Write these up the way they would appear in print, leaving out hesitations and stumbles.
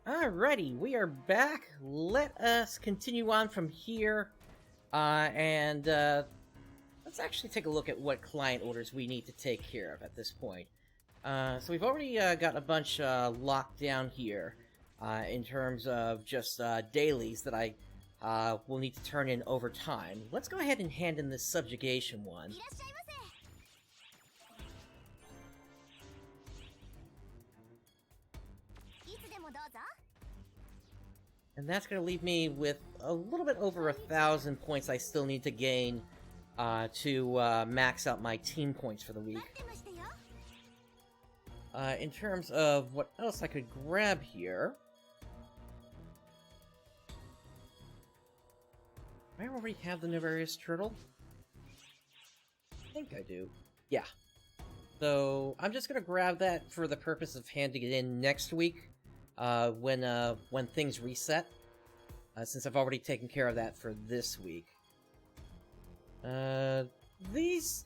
Alrighty, we are back. Let us continue on from here. Let's actually take a look at what client orders we need to take care of at this point. So we've already got a bunch locked down here in terms of just dailies that I will need to turn in over time. Let's go ahead and hand in this subjugation one. And that's going to leave me with a little bit over 1,000 points I still need to gain to max out my team points for the week. In terms of what else I could grab here... Do I already have the Naverius turtle? I think I do. Yeah. So, I'm just gonna grab that for the purpose of handing it in next week, when things reset, since I've already taken care of that for this week. These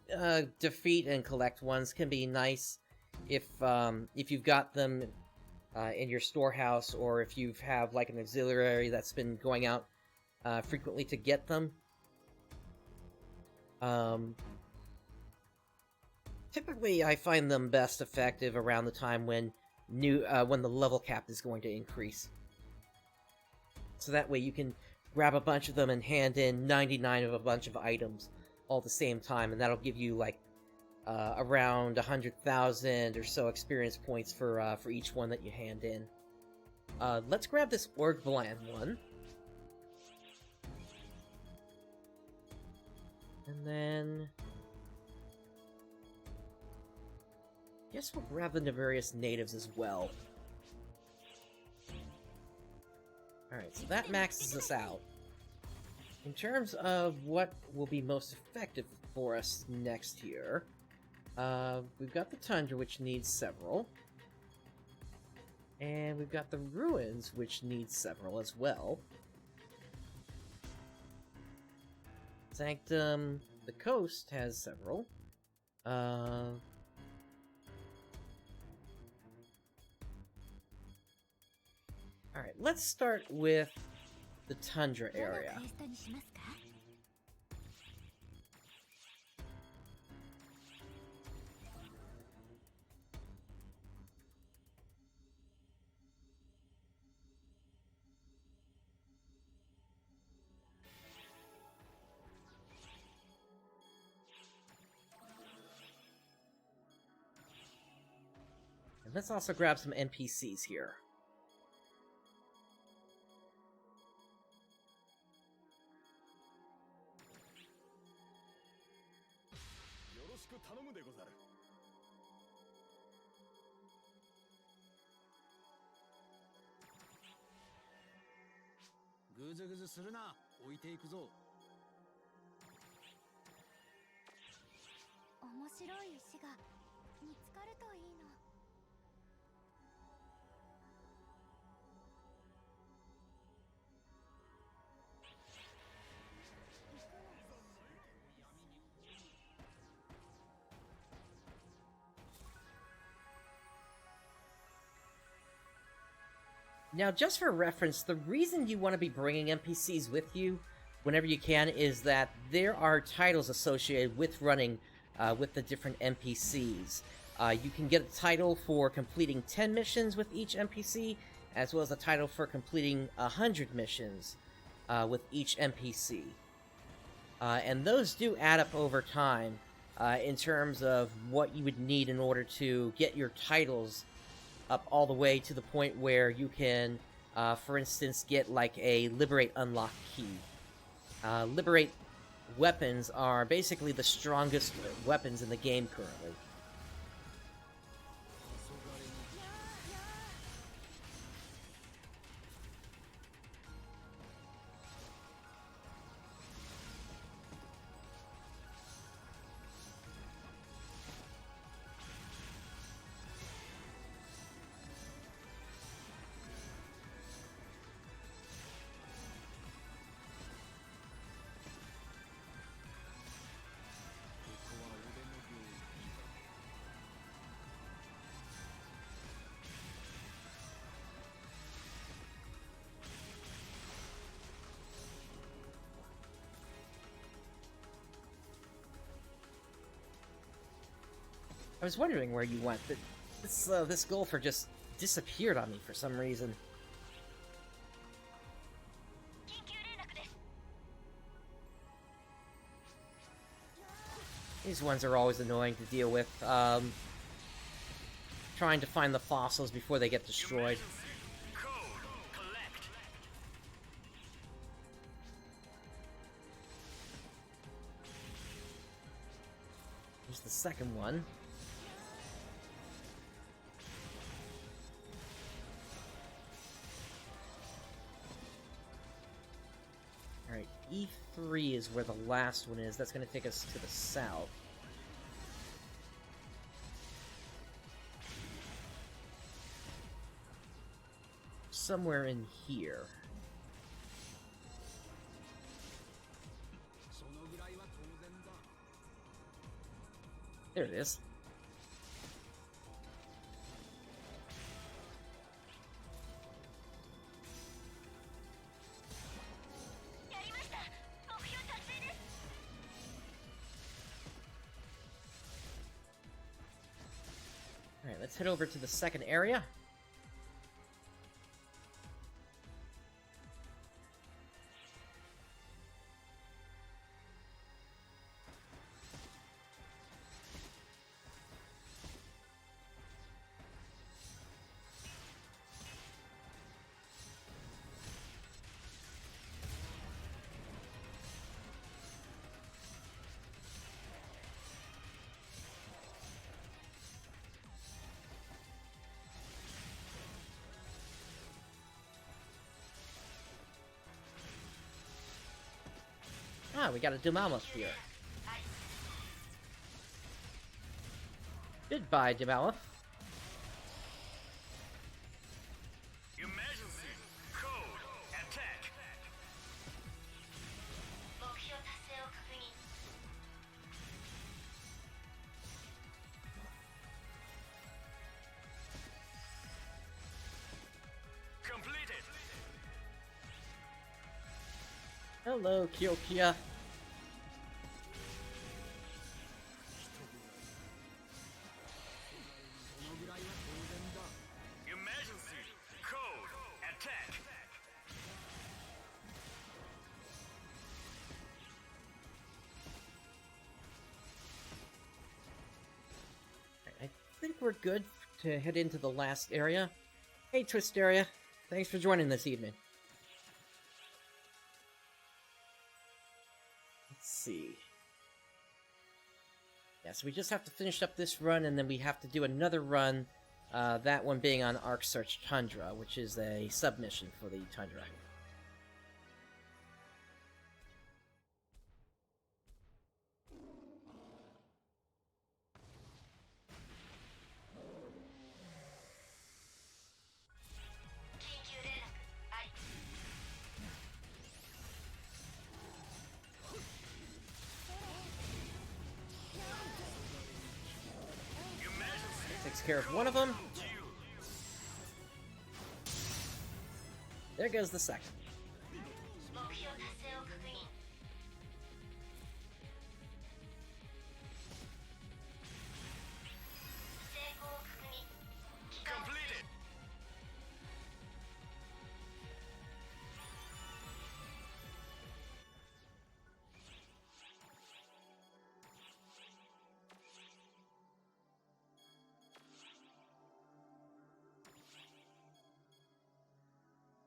defeat and collect ones can be nice if you've got them in your storehouse, or if you have like an auxiliary that's been going out frequently to get them. Typically, I find them best effective around the time when the level cap is going to increase. So that way you can grab a bunch of them and hand in 99 of a bunch of items all at the same time, and that'll give you like around 100,000 or so experience points for each one that you hand in. Let's grab this Orgland one. And then... guess we'll grab the Naverius natives as well. Alright, so that maxes us out. In terms of what will be most effective for us next here, we've got the Tundra, which needs several. And we've got the Ruins, which needs several as well. Sanctum, the coast, has several. Alright, let's start with the Tundra area. And let's also grab some NPCs here. Now, just for reference, the reason you want to be bringing NPCs with you whenever you can is that there are titles associated with running with the different NPCs. You can get a title for completing 10 missions with each NPC, as well as a title for completing 100 missions with each NPC. And those do add up over time in terms of what you would need in order to get your titles up all the way to the point where you can, for instance, get like a Liberate Unlock key. Liberate weapons are basically the strongest weapons in the game currently. I was wondering where you went. This golfer just disappeared on me for some reason. These ones are always annoying to deal with. Trying to find the fossils before they get destroyed. Here's the second one. Alright, E3 is where the last one is. That's going to take us to the south. Somewhere in here. There it is. Alright, let's head over to the second area. Ah, we got a Dumalmoth here. Goodbye, Dumalmoth. Emergency! Code! Attack! Completed! Hello, Kyokia. Emergency! Code! Attack! I think we're good to head into the last area. Hey, Twisteria. Thanks for joining this evening. Let's see. Yeah, so we just have to finish up this run, and then we have to do another run, that one being on Arc Search Tundra, which is a submission for the Tundra. Takes care of one of them. There goes the second. Completed!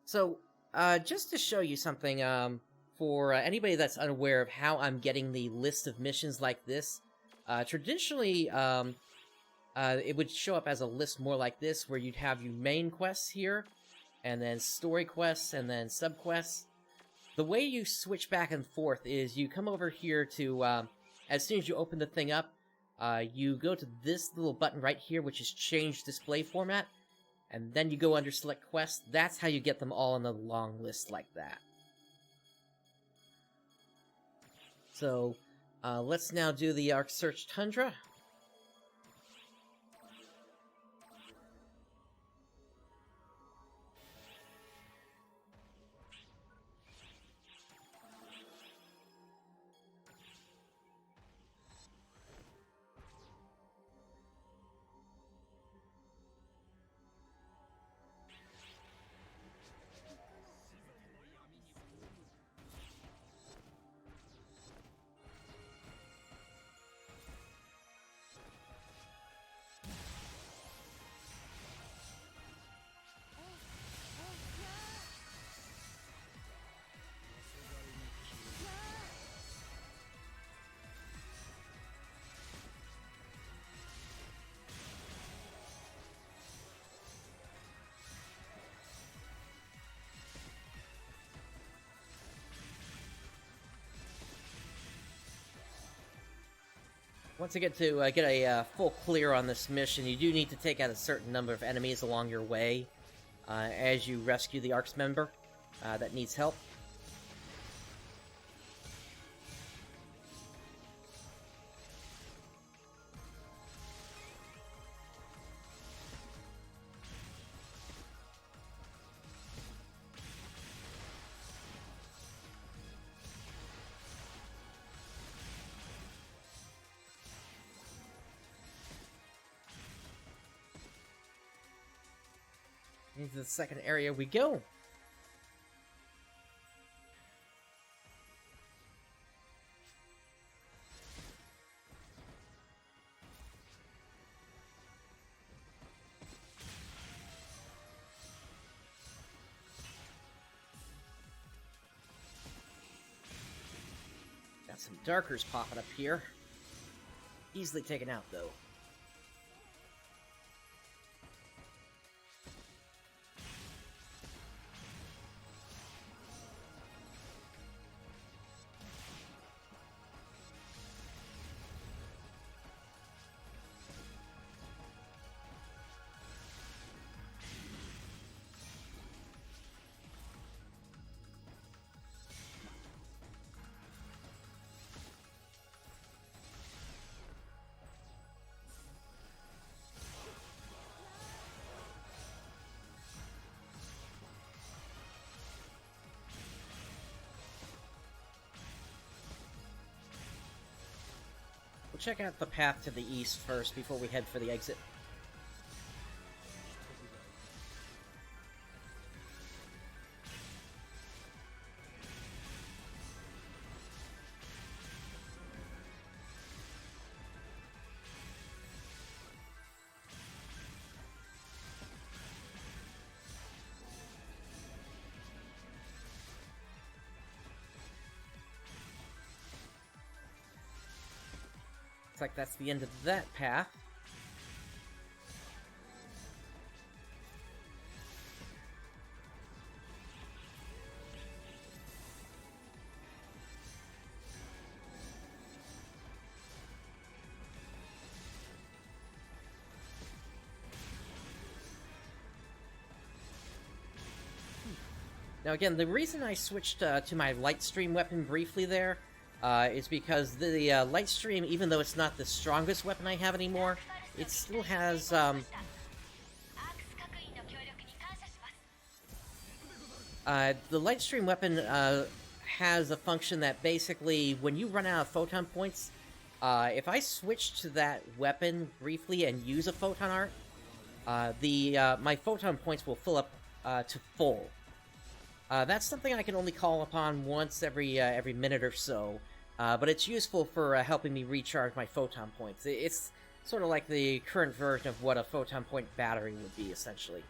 So, just to show you something, for anybody that's unaware of how I'm getting the list of missions like this, traditionally, it would show up as a list more like this, where you'd have your main quests here, and then story quests, and then subquests. The way you switch back and forth is you come over here to, as soon as you open the thing up, you go to this little button right here, which is Change Display Format, and then you go under Select Quests. That's how you get them all on a long list like that. So, let's now do the Arc Search Tundra. Once you get to get a full clear on this mission, you do need to take out a certain number of enemies along your way as you rescue the Ark's member that needs help. Into the second area we go. Got some darkers popping up here. Easily taken out, though. We'll check out the path to the east first before we head for the exit. Looks like that's the end of that path. Now again, the reason I switched to my Lightstream weapon briefly there is because the Lightstream, even though it's not the strongest weapon I have anymore, it still has the Lightstream weapon has a function that basically, when you run out of photon points, if I switch to that weapon briefly and use a photon art, my photon points will fill up to full. That's something I can only call upon once every minute or so, but it's useful for helping me recharge my photon points. It's sort of like the current version of what a photon point battery would be, essentially.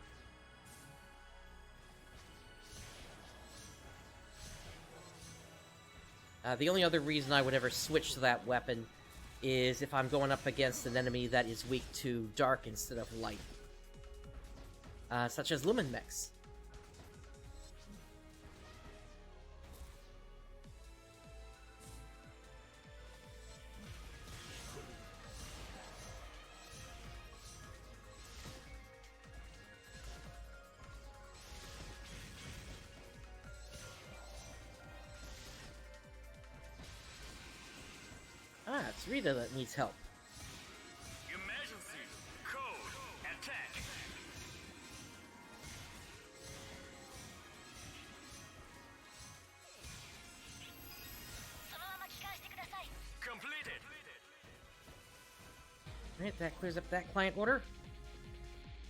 The only other reason I would ever switch to that weapon is if I'm going up against an enemy that is weak to dark instead of light, such as Lumen Mechs. Ah, it's Rita that needs help. Emergency. Code. Attack. Completed. Alright, that clears up that client order.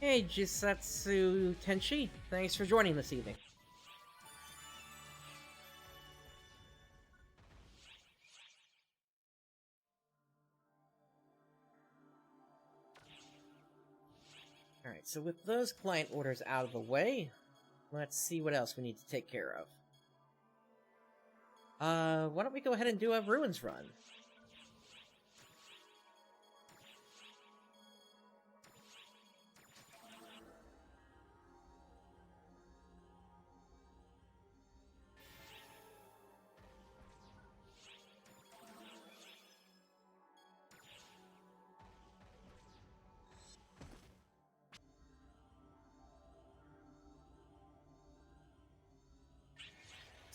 Hey, Jisatsu Tenchi, thanks for joining this evening. Alright, so with those client orders out of the way, let's see what else we need to take care of. Why don't we go ahead and do a Ruins run?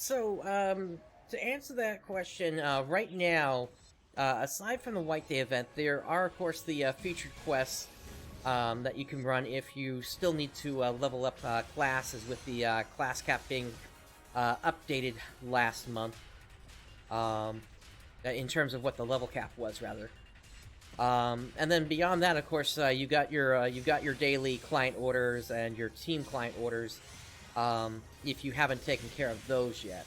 So, to answer that question, right now, aside from the White Day event, there are, of course, the featured quests that you can run if you still need to level up classes, with the class cap being updated last month, in terms of what the level cap was, rather. And then beyond that, of course, you've got your daily client orders and your team client orders, if you haven't taken care of those yet.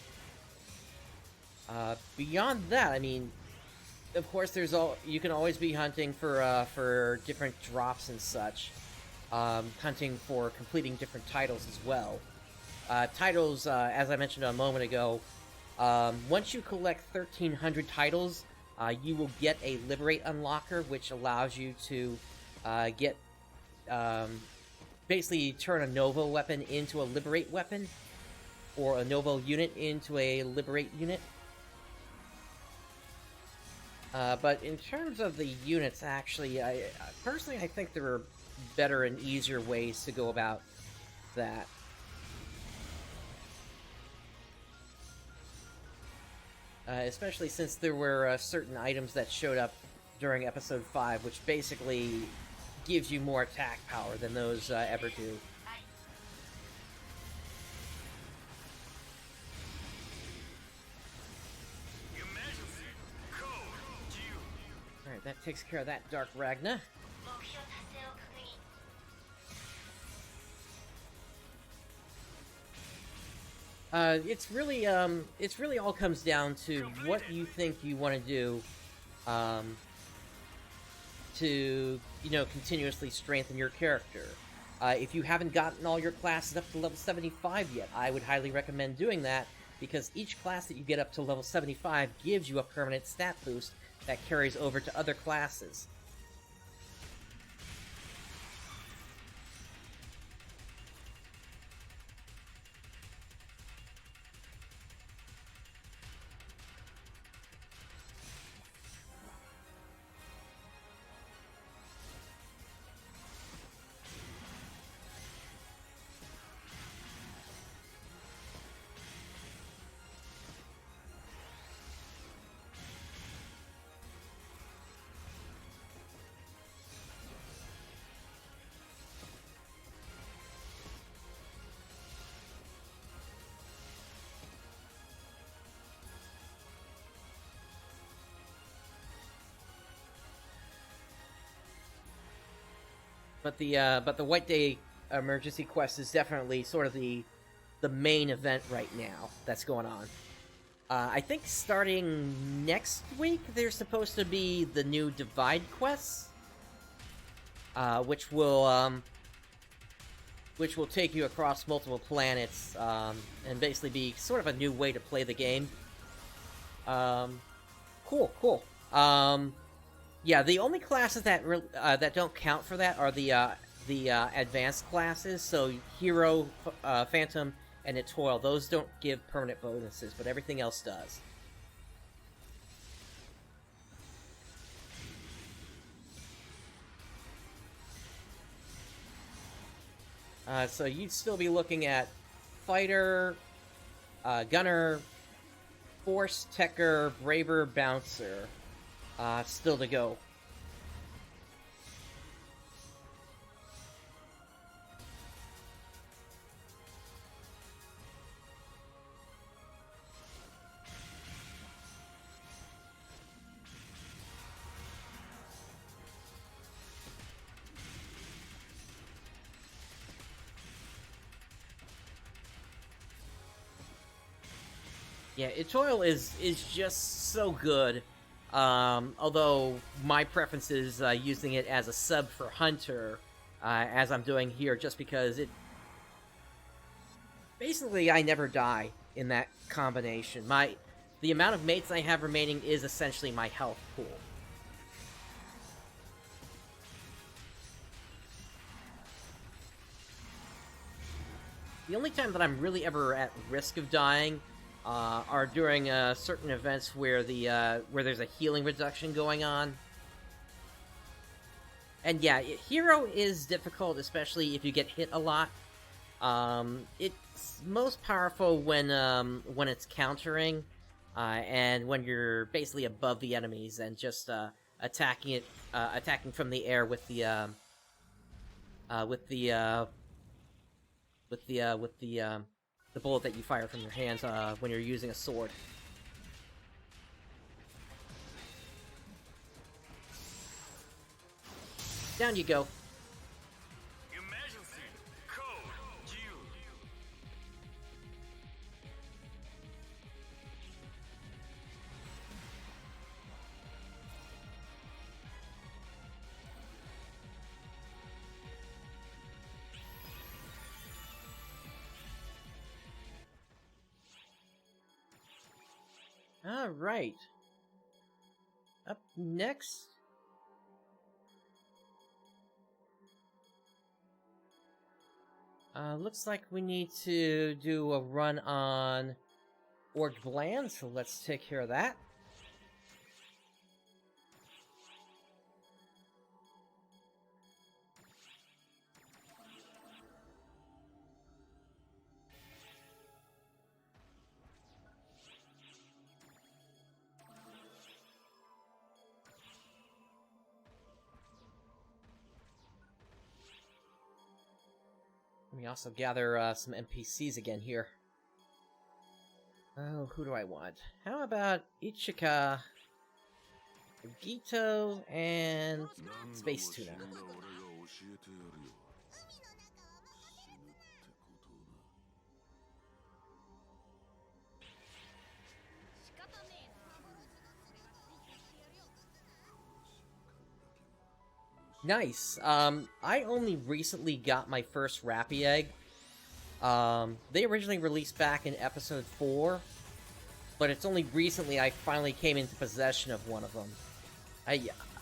Beyond that, I mean, of course, you can always be hunting for different drops and such, hunting for completing different titles as well. Titles, as I mentioned a moment ago, once you collect 1,300 titles, you will get a Liberate Unlocker, which allows you to get, basically turn a Novo weapon into a Liberate weapon, or a Novo unit into a Liberate unit. But in terms of the units, actually, personally, I think there are better and easier ways to go about that. Especially since there were certain items that showed up during Episode 5, which basically gives you more attack power than those ever do. Alright, that takes care of that Dark Ragna. It's really all comes down to what you think you want to do, to, continuously strengthen your character. If you haven't gotten all your classes up to level 75 yet, I would highly recommend doing that, because each class that you get up to level 75 gives you a permanent stat boost that carries over to other classes. But the White Day emergency quest is definitely sort of the main event right now that's going on. I think starting next week, there's supposed to be the new Divide quests, which will take you across multiple planets, and basically be sort of a new way to play the game. Cool. Yeah, the only classes that don't count for that are the advanced classes. So Hero, Phantom, and Etoile. Those don't give permanent bonuses, but everything else does. So you'd still be looking at Fighter, Gunner, Force, Techer, Braver, Bouncer. Still to go. Yeah, Etoile is just so good. Although my preference is using it as a sub for Hunter, as I'm doing here, just because basically I never die in that combination. The amount of mates I have remaining is essentially my health pool. The only time that I'm really ever at risk of dying are during certain events where there's a healing reduction going on. And yeah, Hero is difficult, especially if you get hit a lot. It's most powerful when it's countering, and when you're basically above the enemies and just attacking from the air with the bullet that you fire from your hands when you're using a sword. Down you go. Emergency code due. Alright. Up next... looks like we need to do a run on Orc Bland, so let's take care of that. Let me also gather some NPCs again here. Oh, who do I want? How about Ichika, Gito, and Space Tuna? Nice. I only recently got my first Rappy Egg. They originally released back in episode 4, but it's only recently I finally came into possession of one of them.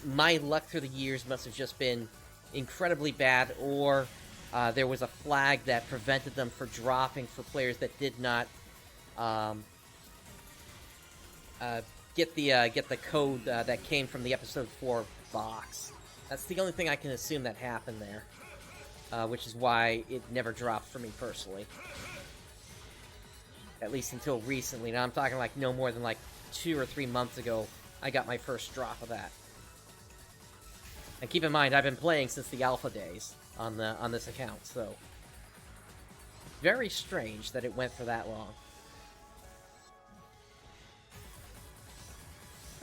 My luck through the years must have just been incredibly bad, or there was a flag that prevented them from dropping for players that did not get the code that came from the episode 4 box. That's the only thing I can assume that happened there, which is why it never dropped for me personally. At least until recently. Now I'm talking like no more than like 2 or 3 months ago, I got my first drop of that. And keep in mind, I've been playing since the alpha days on this account, so very strange that it went for that long.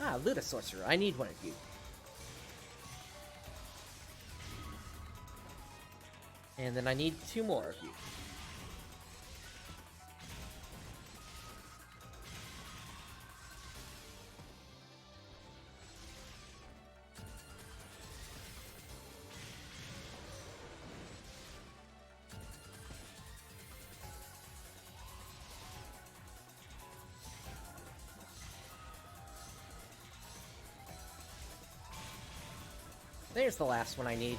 Ah, Luda Sorcerer, I need one of you. And then I need 2 more of you. There's the last one I need.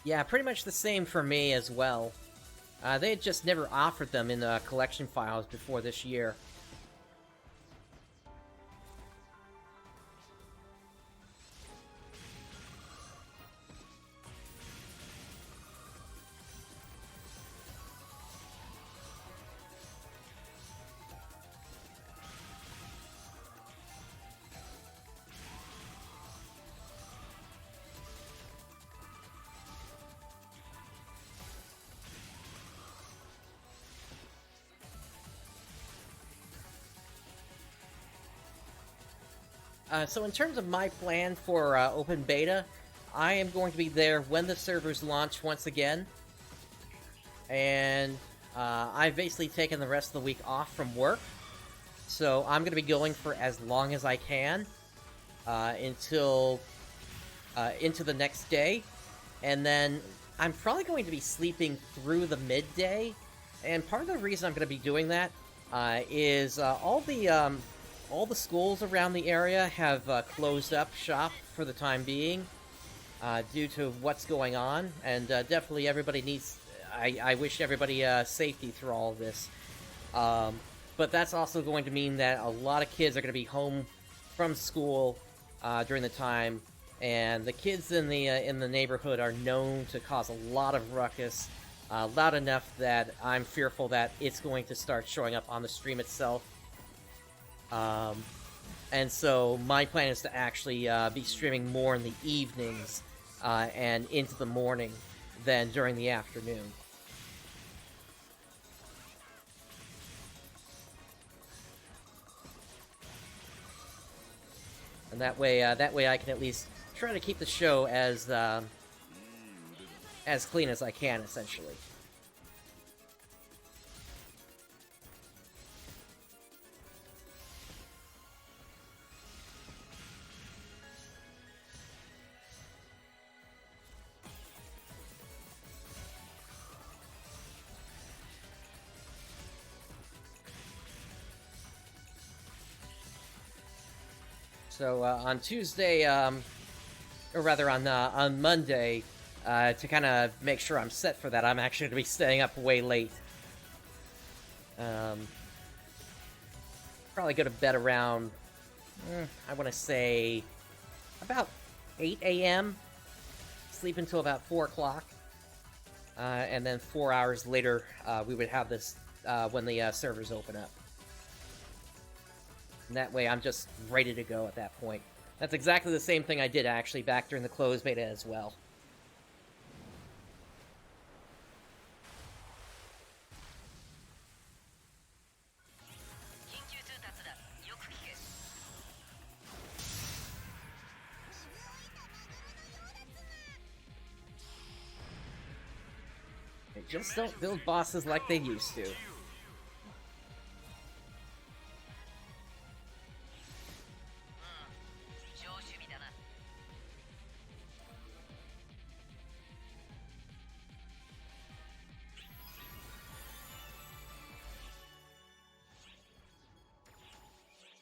Yeah, pretty much the same for me as well. They had just never offered them in the collection files before this year. So in terms of my plan for open beta, I am going to be there when the servers launch once again. And I've basically taken the rest of the week off from work. So I'm going to be going for as long as I can until into the next day. And then I'm probably going to be sleeping through the midday. And part of the reason I'm going to be doing that is all the schools around the area have closed up shop for the time being due to what's going on, and definitely everybody needs... I wish everybody safety through all of this. But that's also going to mean that a lot of kids are going to be home from school during the time, and the kids in the neighborhood are known to cause a lot of ruckus, loud enough that I'm fearful that it's going to start showing up on the stream itself. And so my plan is to actually be streaming more in the evenings and into the morning than during the afternoon. And that way I can at least try to keep the show as clean as I can, essentially. So on Tuesday, or rather on Monday, to kind of make sure I'm set for that, I'm actually going to be staying up way late. Probably go to bed around, I want to say, about 8 a.m. Sleep until about 4 o'clock. And then 4 hours later, we would have this when the servers open up. And that way I'm just ready to go at that point. That's exactly the same thing I did, actually, back during the closed beta as well. They just don't build bosses like they used to.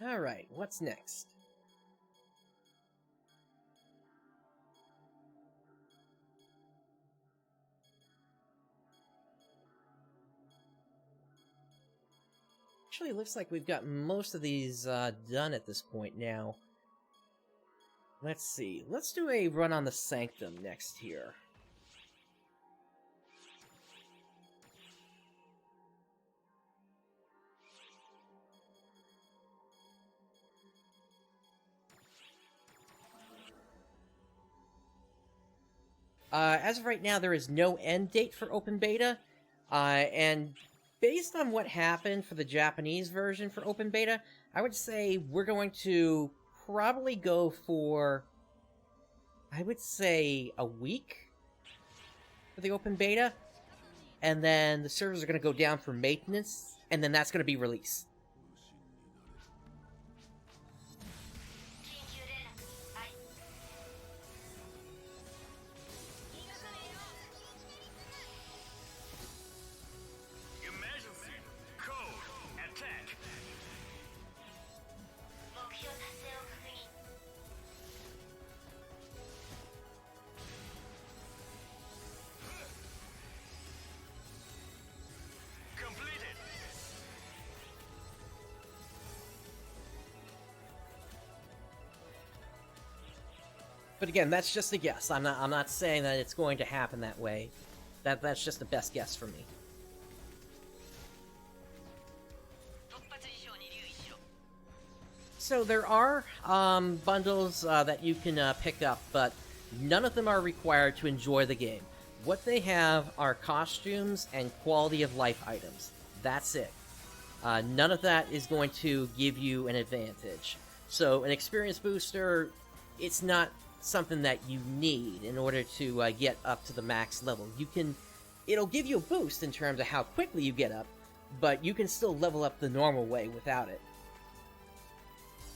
Alright, what's next? Actually, it looks like we've got most of these done at this point now. Let's see. Let's do a run on the Sanctum next here. As of right now, there is no end date for open beta, and based on what happened for the Japanese version for open beta, I would say we're going to probably go for, I would say, a week for the open beta, and then the servers are going to go down for maintenance, and then that's going to be released. But again, that's just a guess. I'm not saying that it's going to happen that way. That's just the best guess for me. So there are bundles that you can pick up, but none of them are required to enjoy the game. What they have are costumes and quality of life items. That's it. None of that is going to give you an advantage. So an experience booster, it's not something that you need in order to get up to the max level. It'll give you a boost in terms of how quickly you get up, but you can still level up the normal way without it.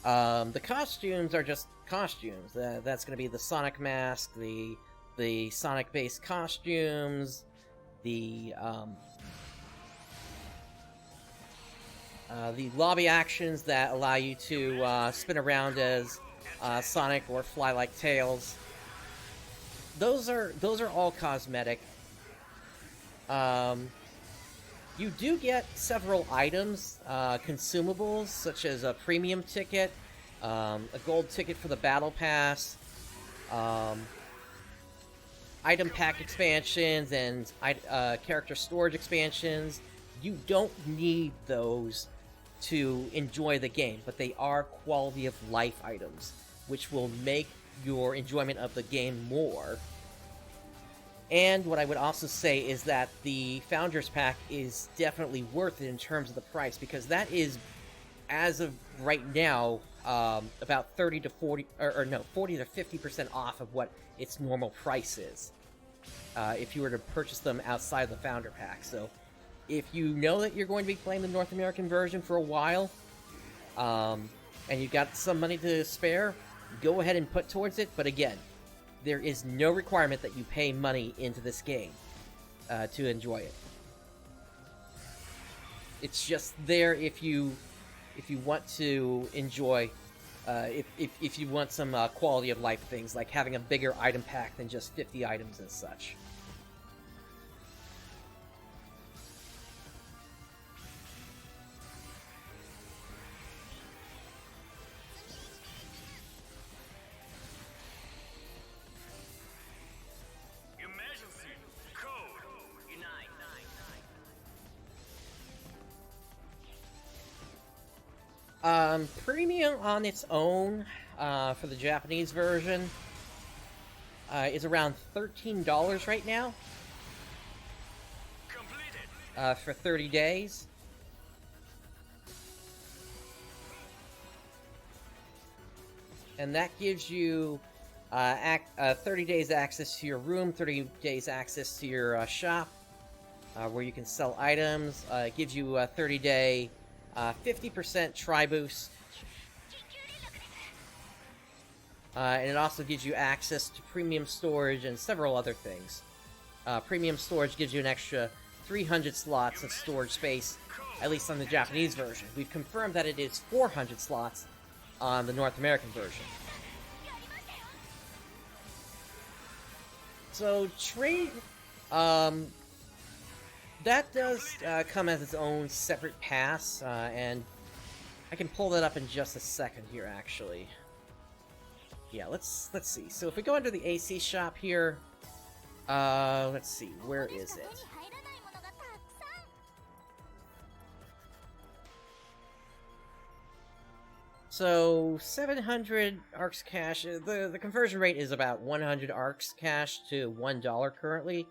The costumes are just costumes. That's going to be the Sonic mask, the Sonic-based costumes, the lobby actions that allow you to spin around as Sonic or fly like Tails. Those are all cosmetic. You do get several items, consumables, such as a premium ticket, a gold ticket for the battle pass, item pack expansions, and character storage expansions. You don't need those to enjoy the game, but they are quality of life items, which will make your enjoyment of the game more. And what I would also say is that the Founders Pack is definitely worth it in terms of the price, because that is, as of right now, about 30 to 40, or no, 40 to 50% off of what its normal price is, if you were to purchase them outside of the Founder Pack. So, if you know that you're going to be playing the North American version for a while, and you've got some money to spare, go ahead and put towards it. But again, there is no requirement that you pay money into this game to enjoy it. It's just there if you want to enjoy, if you want some quality of life things, like having a bigger item pack than just 50 items and such. Emergency code. Unite. Premium on its own, for the Japanese version, is around $13 right now, Completed. for 30 days. And that gives you 30 days access to your room, 30 days access to your shop, where you can sell items. It gives you a 30-day 50% tri-boost. And it also gives you access to premium storage and several other things. Premium storage gives you an extra 300 slots of storage space, at least on the Japanese version. We've confirmed that it is 400 slots on the North American version. So, trade, that does come as its own separate pass, and I can pull that up in just a second here, actually. Yeah, let's see. So if we go under the AC shop here, let's see, where is it? So 700 ARX cash. The conversion rate is about 100 ARX cash to $1 currently,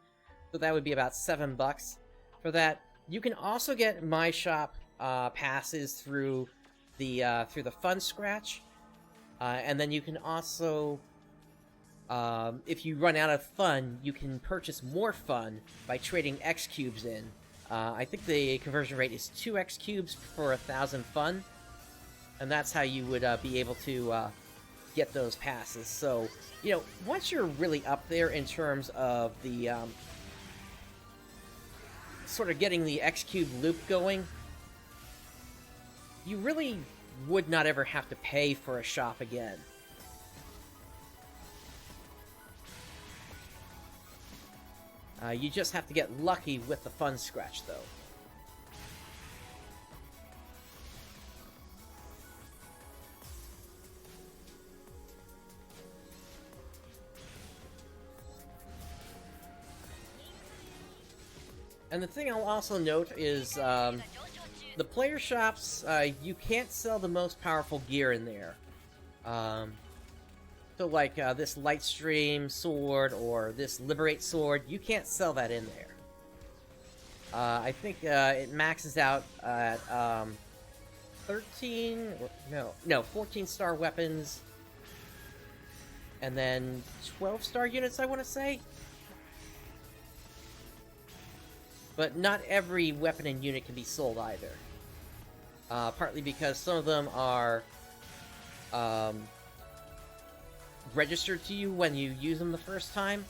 so that would be about $7 for that. You can also get My Shop passes through the Fun Scratch, and then you can also, if you run out of fun, you can purchase more fun by trading X cubes in. I think the conversion rate is 2 X cubes for 1,000 fun. And that's how you would be able to get those passes. So, you know, once you're really up there in terms of the sort of getting the X-Cube loop going, you really would not ever have to pay for a shop again. You just have to get lucky with the Fun Scratch, though. And the thing I'll also note is, the player shops, you can't sell the most powerful gear in there. So like, this Lightstream sword, or this Liberate sword, you can't sell that in there. I think, it maxes out at, 14-star weapons, and then 12-star units, I want to say? But not every weapon and unit can be sold either. Partly because some of them are registered to you when you use them the first time.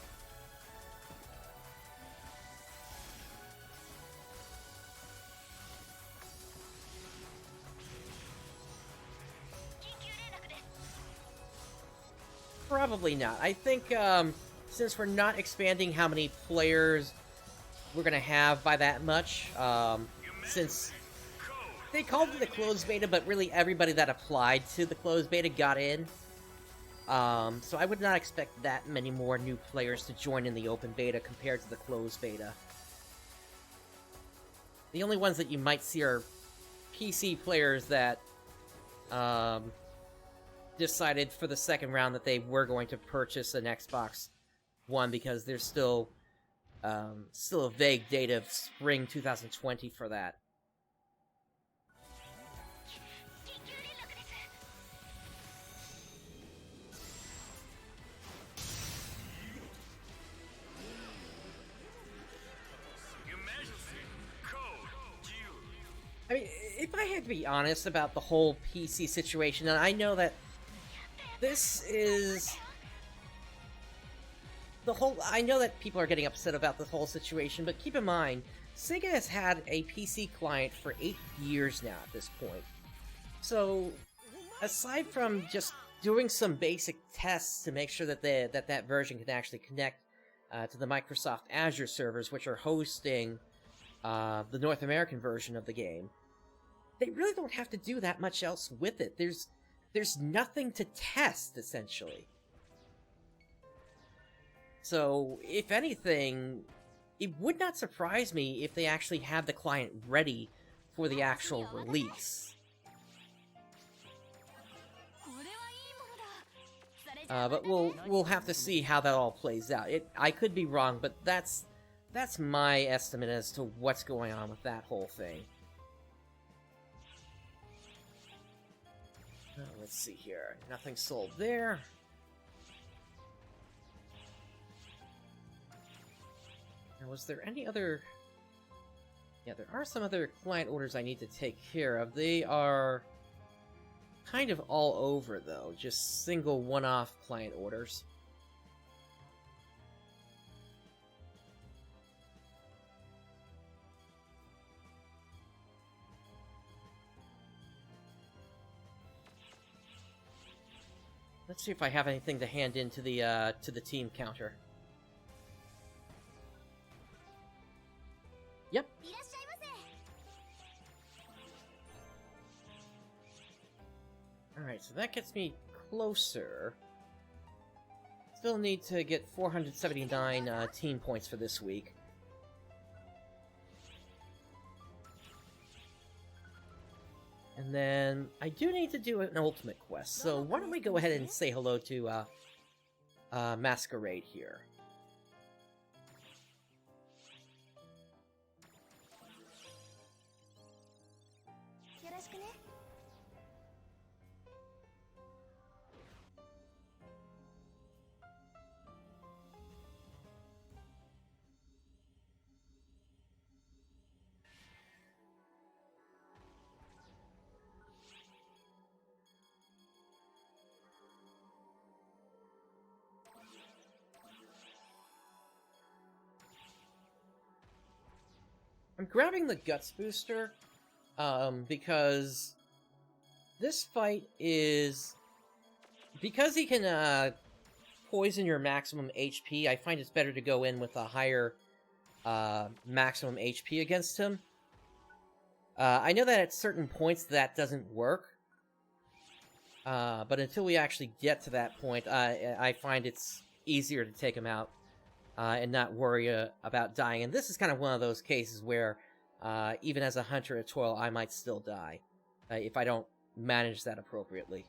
Probably not. I think, since we're not expanding how many players we're gonna have by that much, since they called it a closed beta, but really everybody that applied to the closed beta got in. So I would not expect that many more new players to join in the open beta compared to the closed beta. The only ones that you might see are PC players that decided for the second round that they were going to purchase an Xbox One because there's still a vague date of spring 2020 for that. I mean, if I had to be honest about the whole PC situation, and I know that this is I know that people are getting upset about this whole situation, but keep in mind, Sega has had a PC client for 8 years now at this point. So, aside from just doing some basic tests to make sure that that version can actually connect to the Microsoft Azure servers, which are hosting the North American version of the game, they really don't have to do that much else with it. There's nothing to test, essentially. So, if anything, it would not surprise me if they actually have the client ready for the actual release. But we'll have to see how that all plays out. I could be wrong, but that's my estimate as to what's going on with that whole thing. Let's see here. Nothing sold there. Now, was there any other... Yeah, there are some other client orders I need to take care of. They are kind of all over, though. Just single one-off client orders. Let's see if I have anything to hand in to the team counter. Yep. Alright, so that gets me closer. Still need to get 479 team points for this week. And then, I do need to do an ultimate quest, so why don't we go ahead and say hello to Masquerade here. I'm grabbing the Guts Booster, because this fight is... Because he can, poison your maximum HP, I find it's better to go in with a higher, maximum HP against him. I know that at certain points that doesn't work, but until we actually get to that point, I find it's easier to take him out. And not worry about dying. And this is kind of one of those cases where, even as a hunter at Toil, I might still die, if I don't manage that appropriately.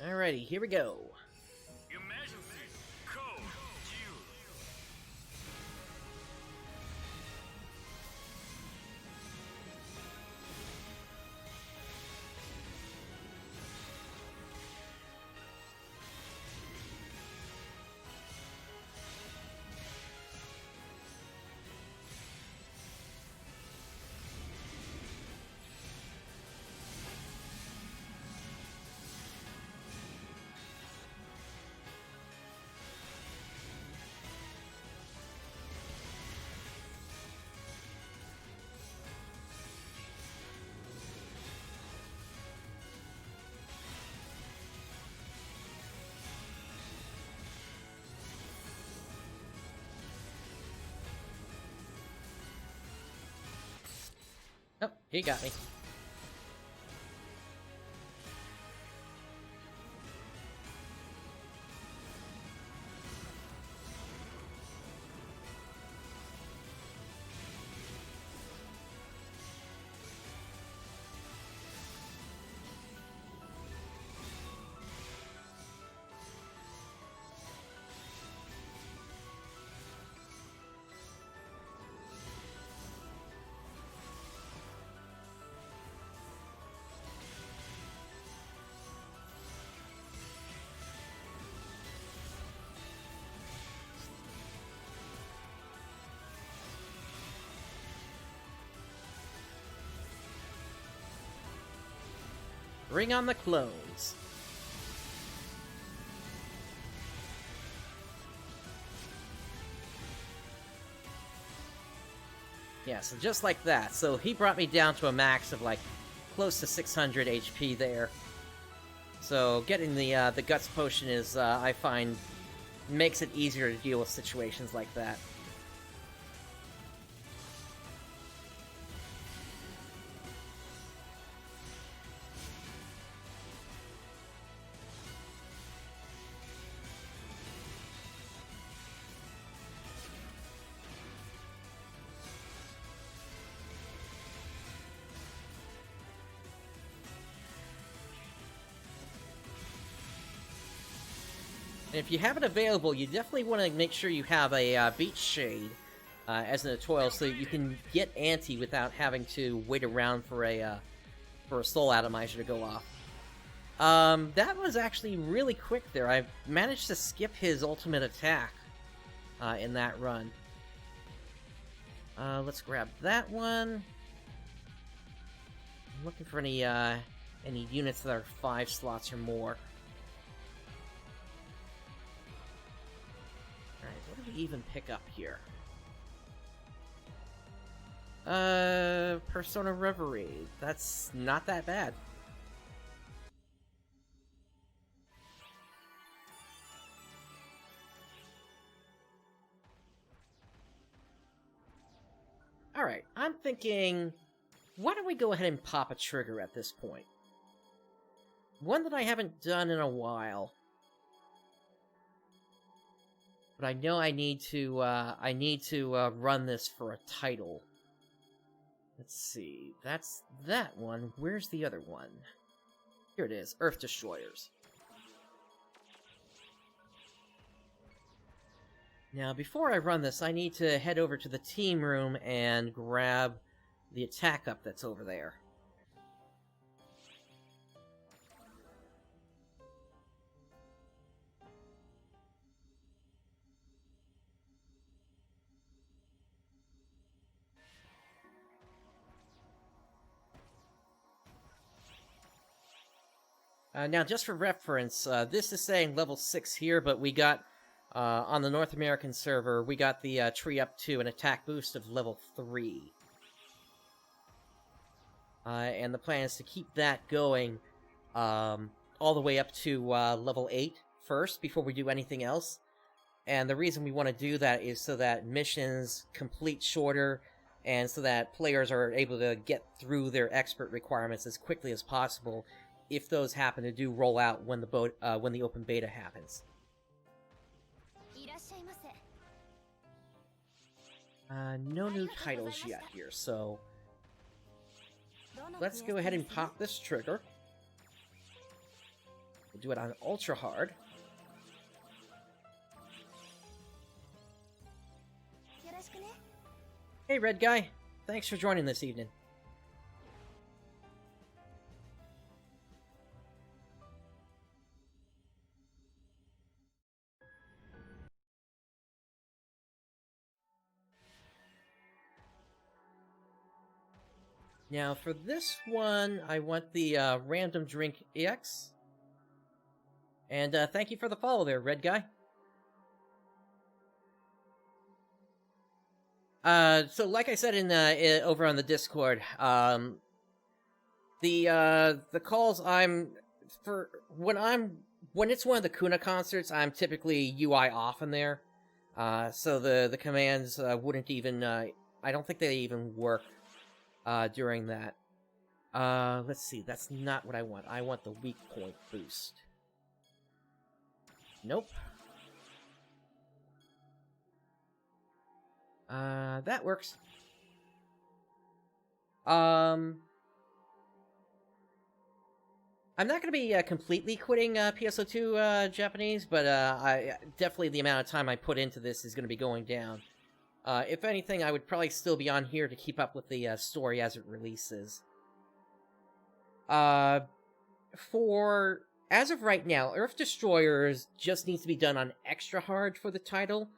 Alrighty, here we go. He got me. Bring on the clones. Yeah, so just like that. So he brought me down to a max of like close to 600 HP there. So getting the Guts Potion is, I find, makes it easier to deal with situations like that. And if you have it available, you definitely want to make sure you have a Beach Shade as an tutorial, so you can get anti without having to wait around for a Soul Atomizer to go off. That was actually really quick there. I managed to skip his ultimate attack in that run. Let's grab that one. I'm looking for any units that are 5 slots or more. What do we even pick up here? Persona Reverie. That's not that bad. Alright, I'm thinking, why don't we go ahead and pop a trigger at this point? One that I haven't done in a while. But I know I need to run this for a title. Let's see, that's that one. Where's the other one? Here it is, Earth Destroyers. Now, before I run this, I need to head over to the team room and grab the attack up that's over there. Now, just for reference, this is saying level 6 here, but we got, on the North American server, we got the tree up to an attack boost of level 3. And the plan is to keep that going all the way up to level 8 first, before we do anything else. And the reason we want to do that is so that missions complete shorter, and so that players are able to get through their expert requirements as quickly as possible, if those happen to do roll out when the open beta happens. No new titles yet here, so let's go ahead and pop this trigger. We'll do it on ultra hard. Hey, Red Guy. Thanks for joining this evening. Now, for this one, I want the Random Drink EX. And thank you for the follow there, Red Guy. So like I said in over on the Discord, the calls when it's one of the Kuna concerts, I'm typically UI off in there. So the commands wouldn't even I don't think they even work during that. Let's see. That's not what I want. I want the weak point boost. Nope. That works. I'm not going to be completely quitting PSO2 Japanese, but I definitely the amount of time I put into this is going to be going down. If anything, I would probably still be on here to keep up with the story as it releases. For as of right now, Earth Destroyers just needs to be done on extra hard for the title.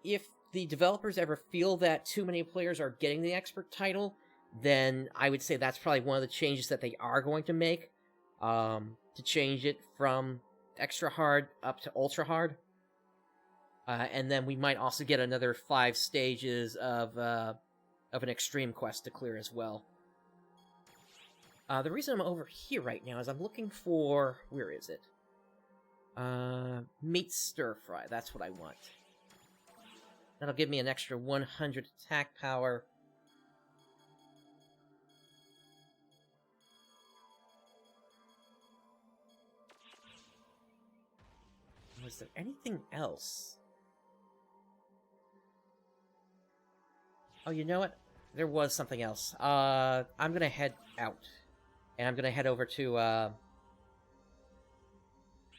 If the developers ever feel that too many players are getting the expert title, then I would say that's probably one of the changes that they are going to make, to change it from extra hard up to ultra hard. And then we might also get another 5 stages of an extreme quest to clear as well. The reason I'm over here right now is I'm looking for... where is it? Meat Stir Fry, that's what I want. That'll give me an extra 100 attack power. Was there anything else? Oh, you know what? There was something else. I'm gonna head out. And I'm gonna head over to,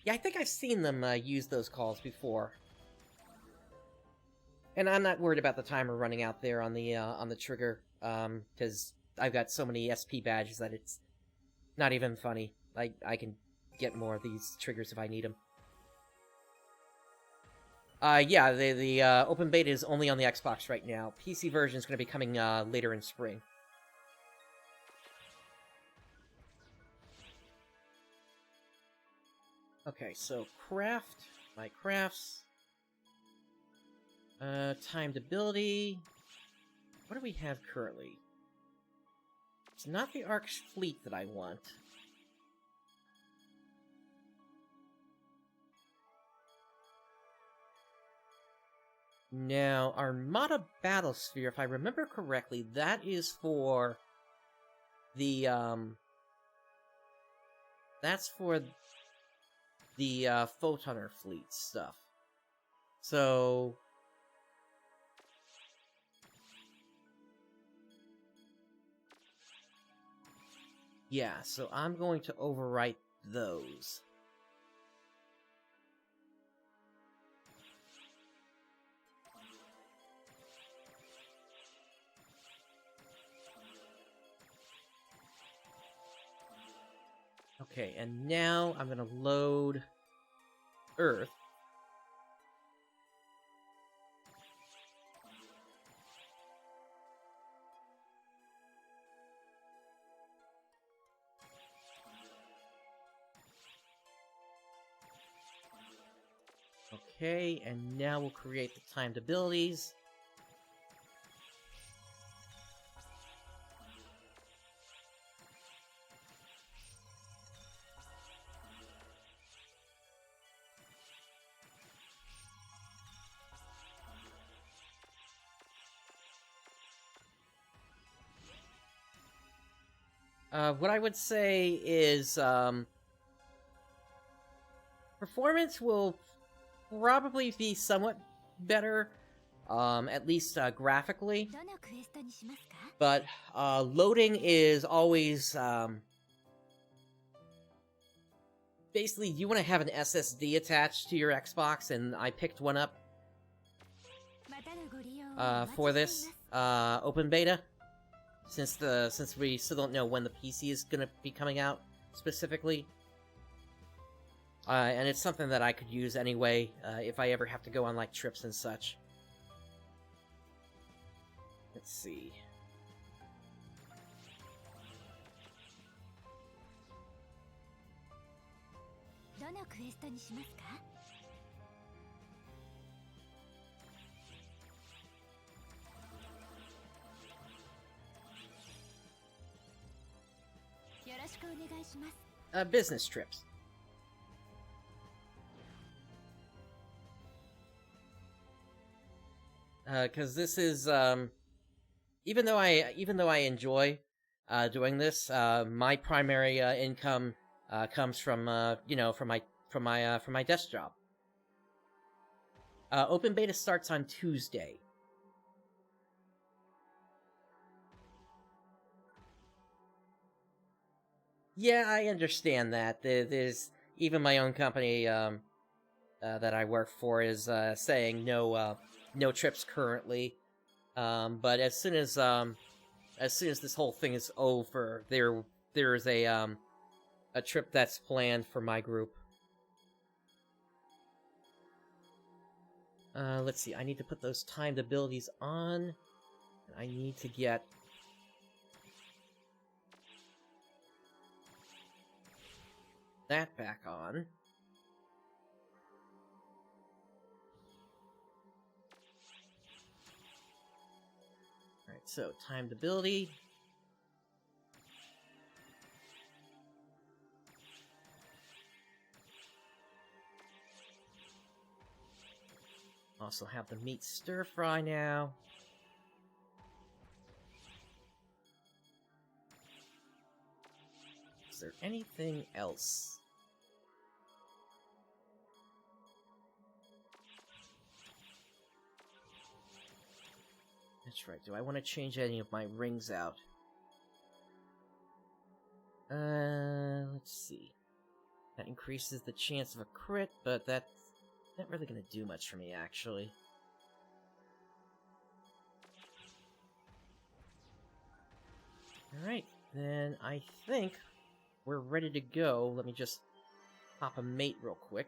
yeah, I think I've seen them use those calls before. And I'm not worried about the timer running out there on the trigger, because I've got so many SP badges that it's not even funny. I can get more of these triggers if I need them. Yeah, the open beta is only on the Xbox right now. PC version is going to be coming later in spring. Okay, so craft my crafts. Timed ability. What do we have currently? It's not the Ark's fleet that I want. Now, Armada Battlesphere, if I remember correctly, that is for the, that's for the, Photoner fleet stuff. So... yeah, so I'm going to overwrite those. Okay, and now I'm gonna load Earth. Okay, and now we'll create the timed abilities. What I would say is, performance will probably be somewhat better, at least graphically. But loading is always basically you want to have an SSD attached to your Xbox, and I picked one up for this open beta, since we still don't know when the PC is gonna be coming out specifically. And it's something that I could use anyway, if I ever have to go on, like, trips and such. Let's see. Business trips. Because this is, even though I enjoy doing this. My primary income comes from from my desk job. Open beta starts on Tuesday. Yeah, I understand that. There's even my own company that I work for is saying no trips currently. But as soon as this whole thing is over, there's a trip that's planned for my group. Let's see. I need to put those timed abilities on. I need to get that back on. Alright, so timed ability. Also have the meat stir fry now. Is there anything else? That's right. Do I want to change any of my rings out? Let's see. That increases the chance of a crit, but that's not really going to do much for me, actually. Alright, then I think we're ready to go. Let me just pop a mate real quick.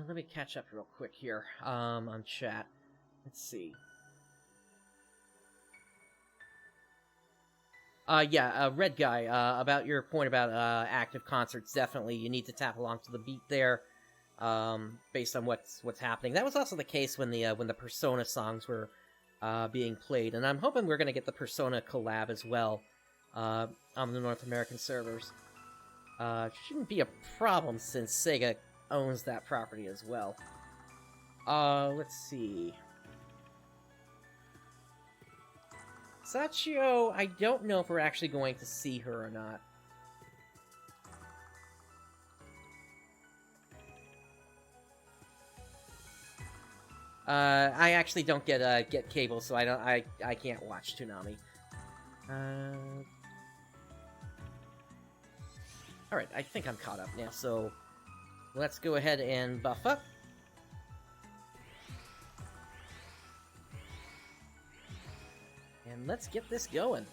Let me catch up real quick here on chat. Let's see. Red Guy, about your point about active concerts, definitely you need to tap along to the beat there, based on what's happening. That was also the case when the Persona songs were being played, and I'm hoping we're gonna get the Persona collab as well on the North American servers. Shouldn't be a problem since Sega owns that property as well. Let's see. Sachio, I don't know if we're actually going to see her or not. I actually don't get cable, so I can't watch Toonami. Alright, I think I'm caught up now, so let's go ahead and buff up. And let's get this going.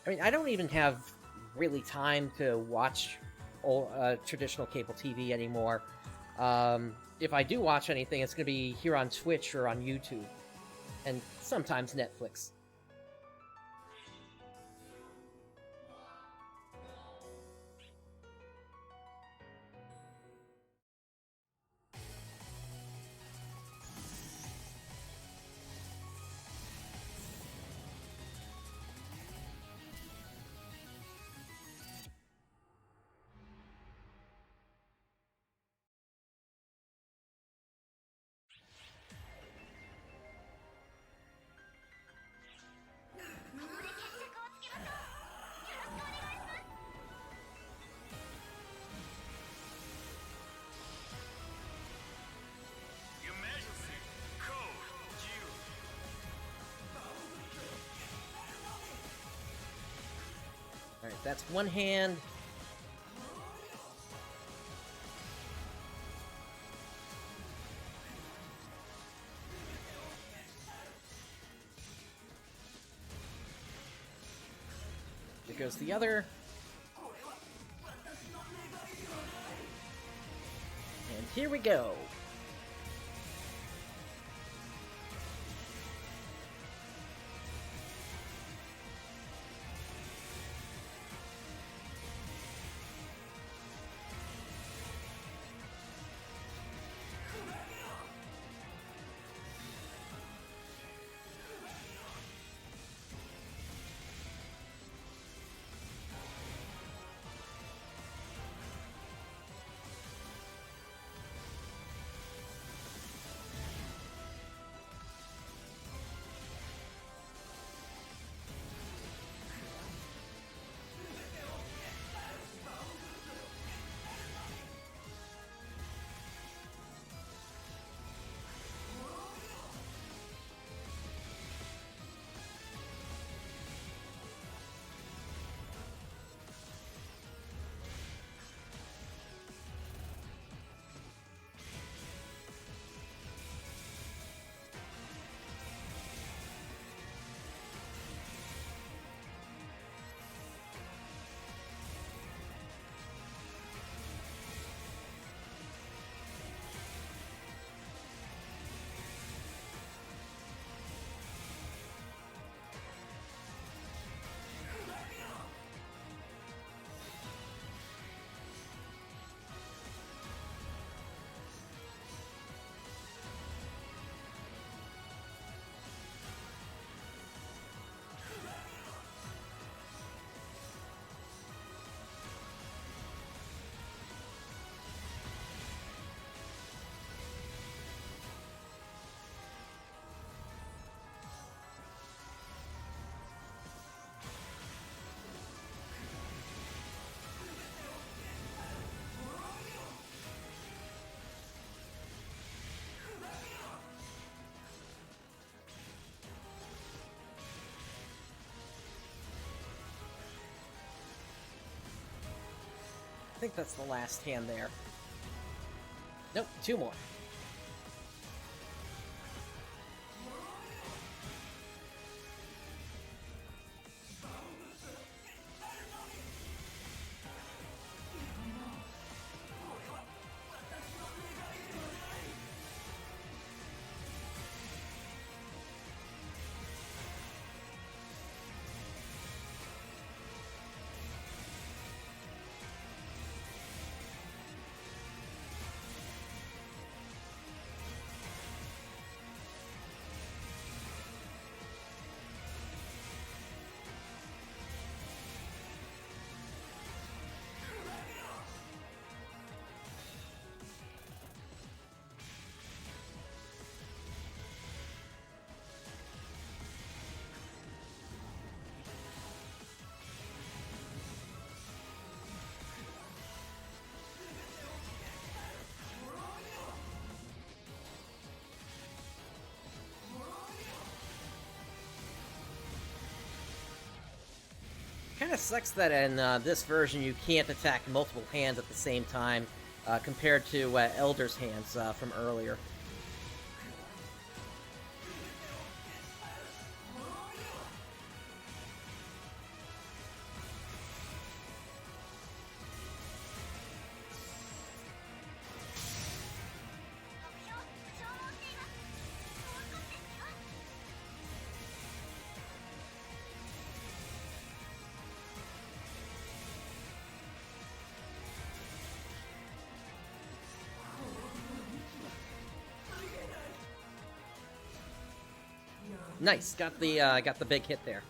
I mean, I don't even have really time to watch traditional cable TV anymore. If I do watch anything, it's going to be here on Twitch or on YouTube. And sometimes Netflix. Alright, that's one hand. There goes the other. And here we go. think that's the last hand there. Nope, 2 more. Kind of sucks that in this version you can't attack multiple hands at the same time, compared to Elder's hands from earlier. Nice, got the big hit there.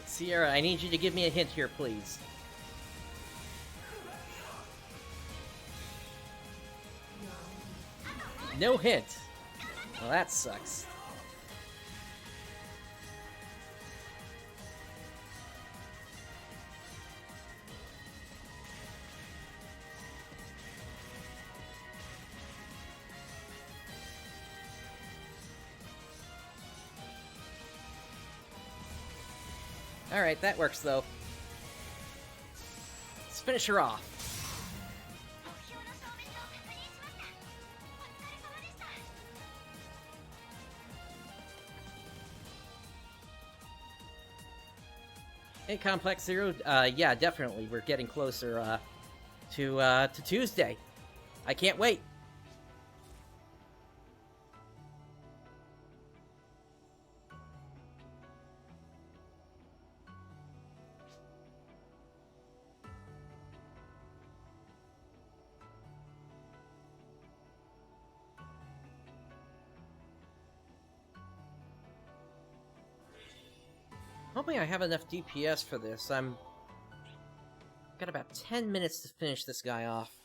Sierra, I need you to give me a hint here, please. No hint. Well, that sucks. Alright, that works, though. Let's finish her off. Hey, Complex Zero. Yeah, definitely. We're getting closer to Tuesday. I can't wait. Hoping I have enough DPS for this. Got about 10 minutes to finish this guy off.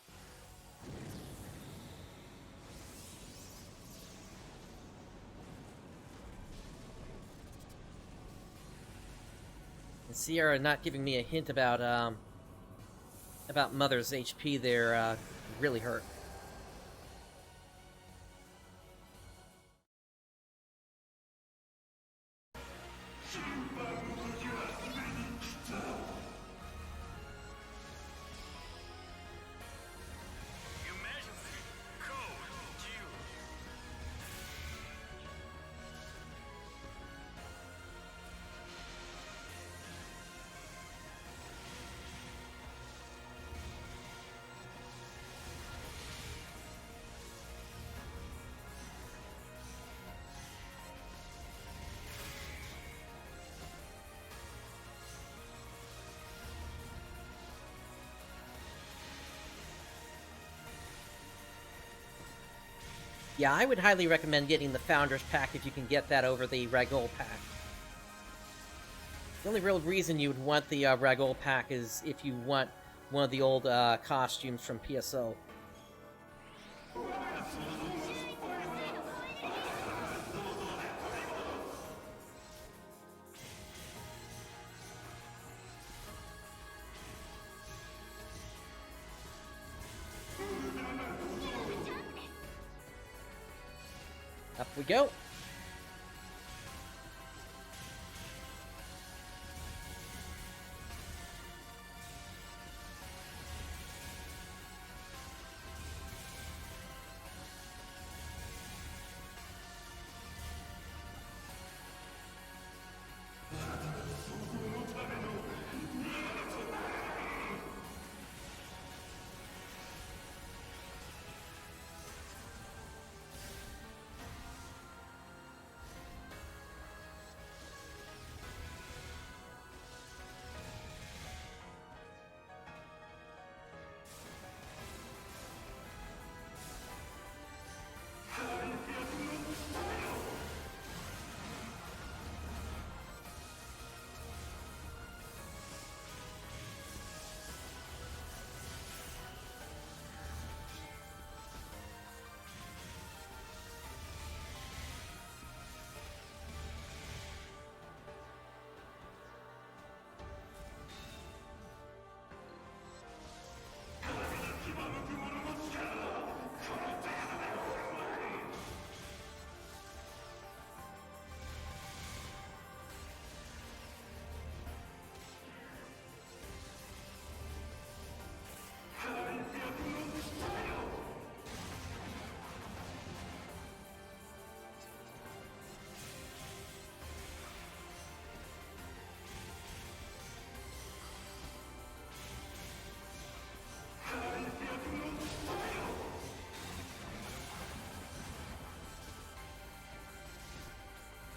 And Sierra not giving me a hint about Mother's HP there really hurt. Yeah, I would highly recommend getting the Founders Pack if you can get that over the Ragol Pack. The only real reason you would want the Ragol Pack is if you want one of the old costumes from PSO. Up we go.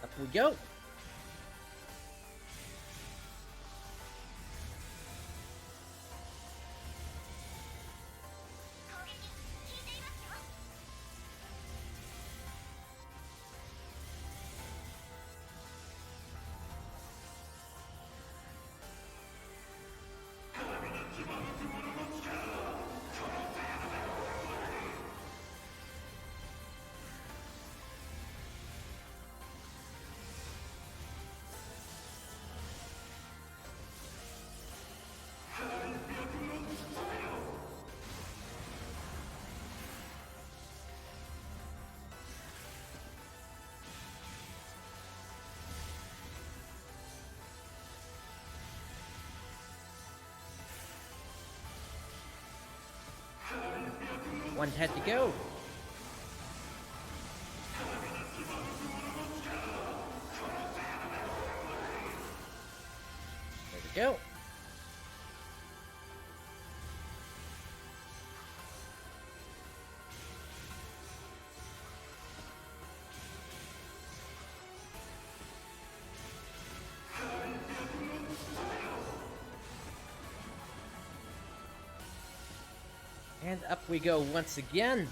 Up we go. One head to go. There we go. And up we go once again.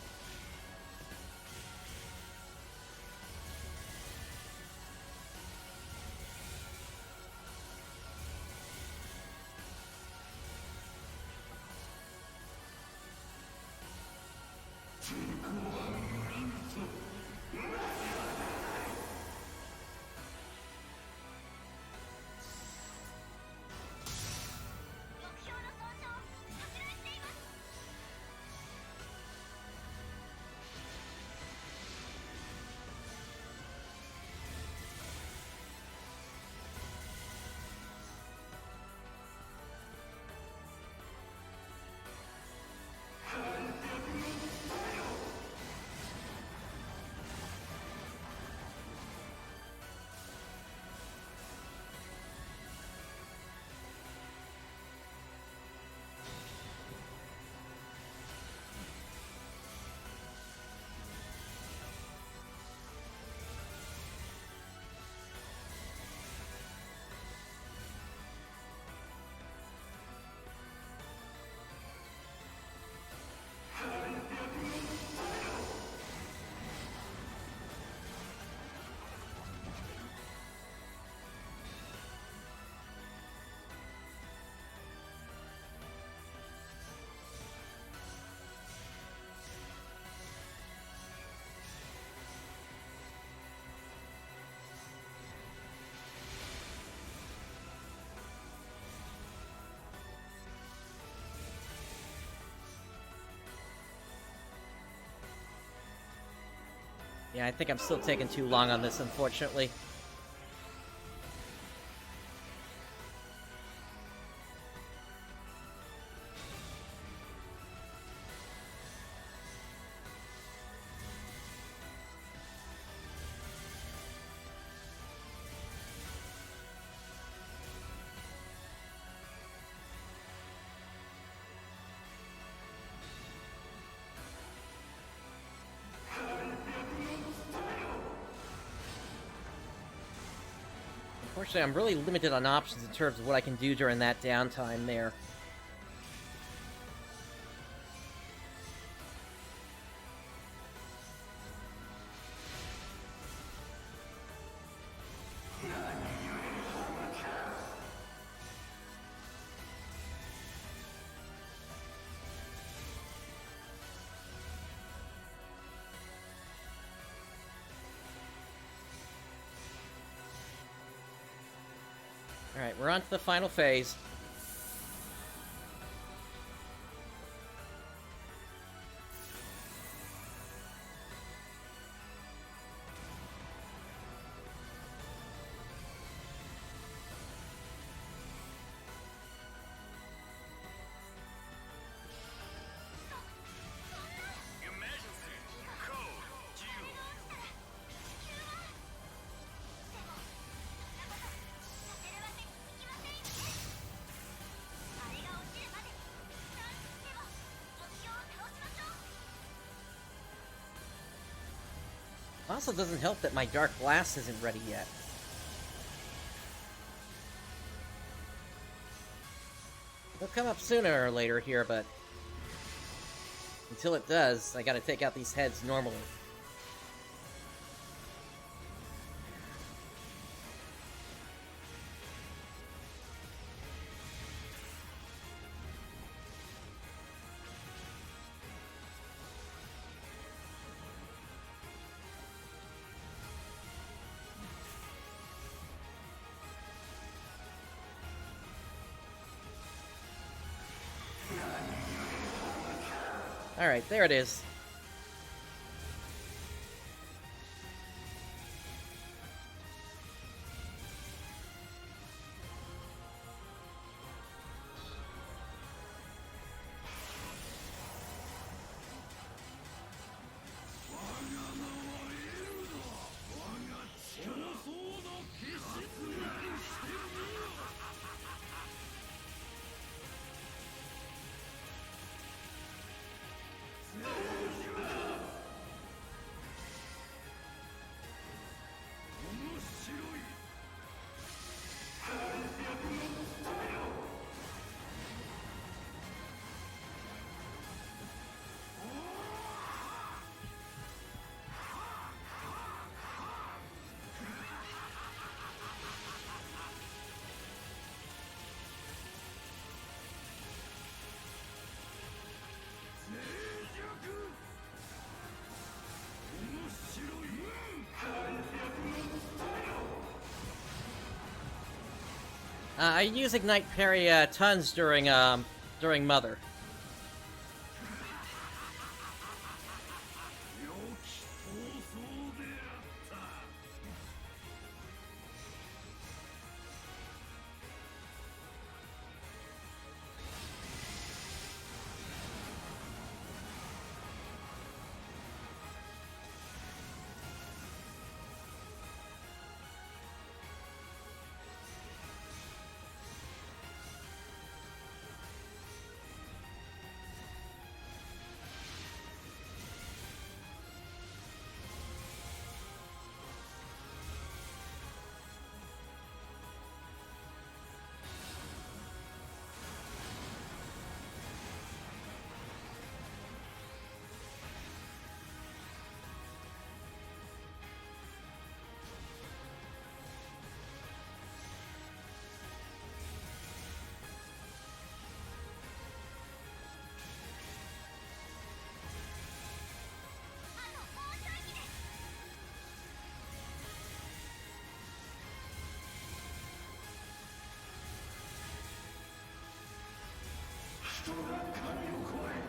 Yeah, I think I'm still taking too long on this, unfortunately. Unfortunately, I'm really limited on options in terms of what I can do during that downtime there. Alright, we're on to the final phase. Emergency. Code. Due. Also doesn't help that my Dark Blast isn't ready yet. It'll come up sooner or later here, but until it does, I gotta take out these heads normally. Alright, there it is. I use Ignite Parry tons during Mother.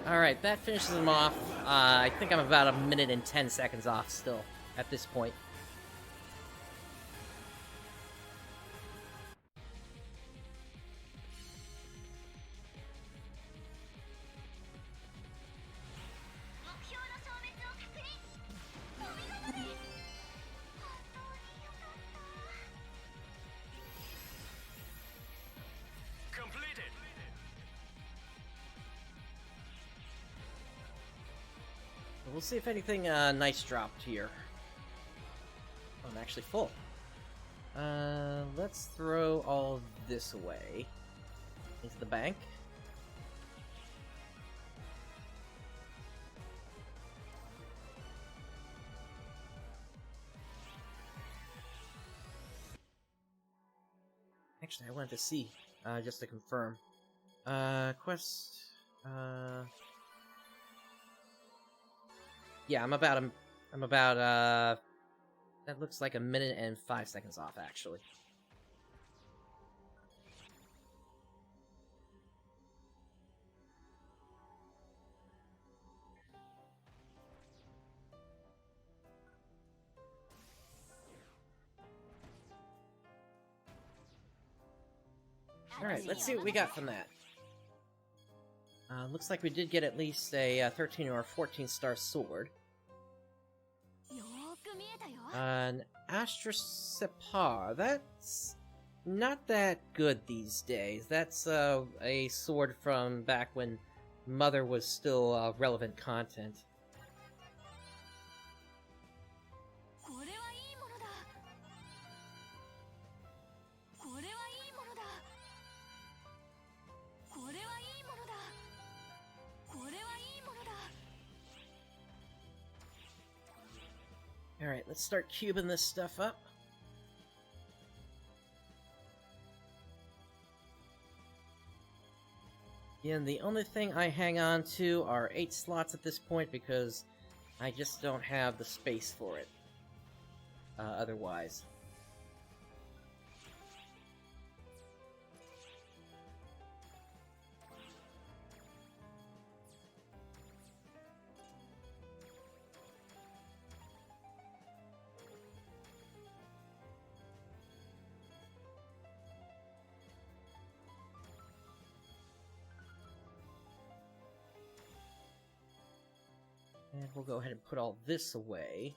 Alright, that finishes him off. I think I'm about 1 minute and 10 seconds off still. at this point. Completed. We'll see if anything nice dropped here. Oh, I'm actually full. Let's throw all this away into the bank. Actually, I wanted to see, just to confirm. Quest, yeah, I'm about, that looks like 1 minute and 5 seconds off, actually. Alright, let's see what we got from that. Looks like we did get at least a 13 or 14 star sword. An Astrosepar. That's not that good these days. That's a sword from back when Mother was still relevant content. Alright, let's start cubing this stuff up. Again, the only thing I hang on to are 8 slots at this point because I just don't have the space for it otherwise. And we'll go ahead and put all this away.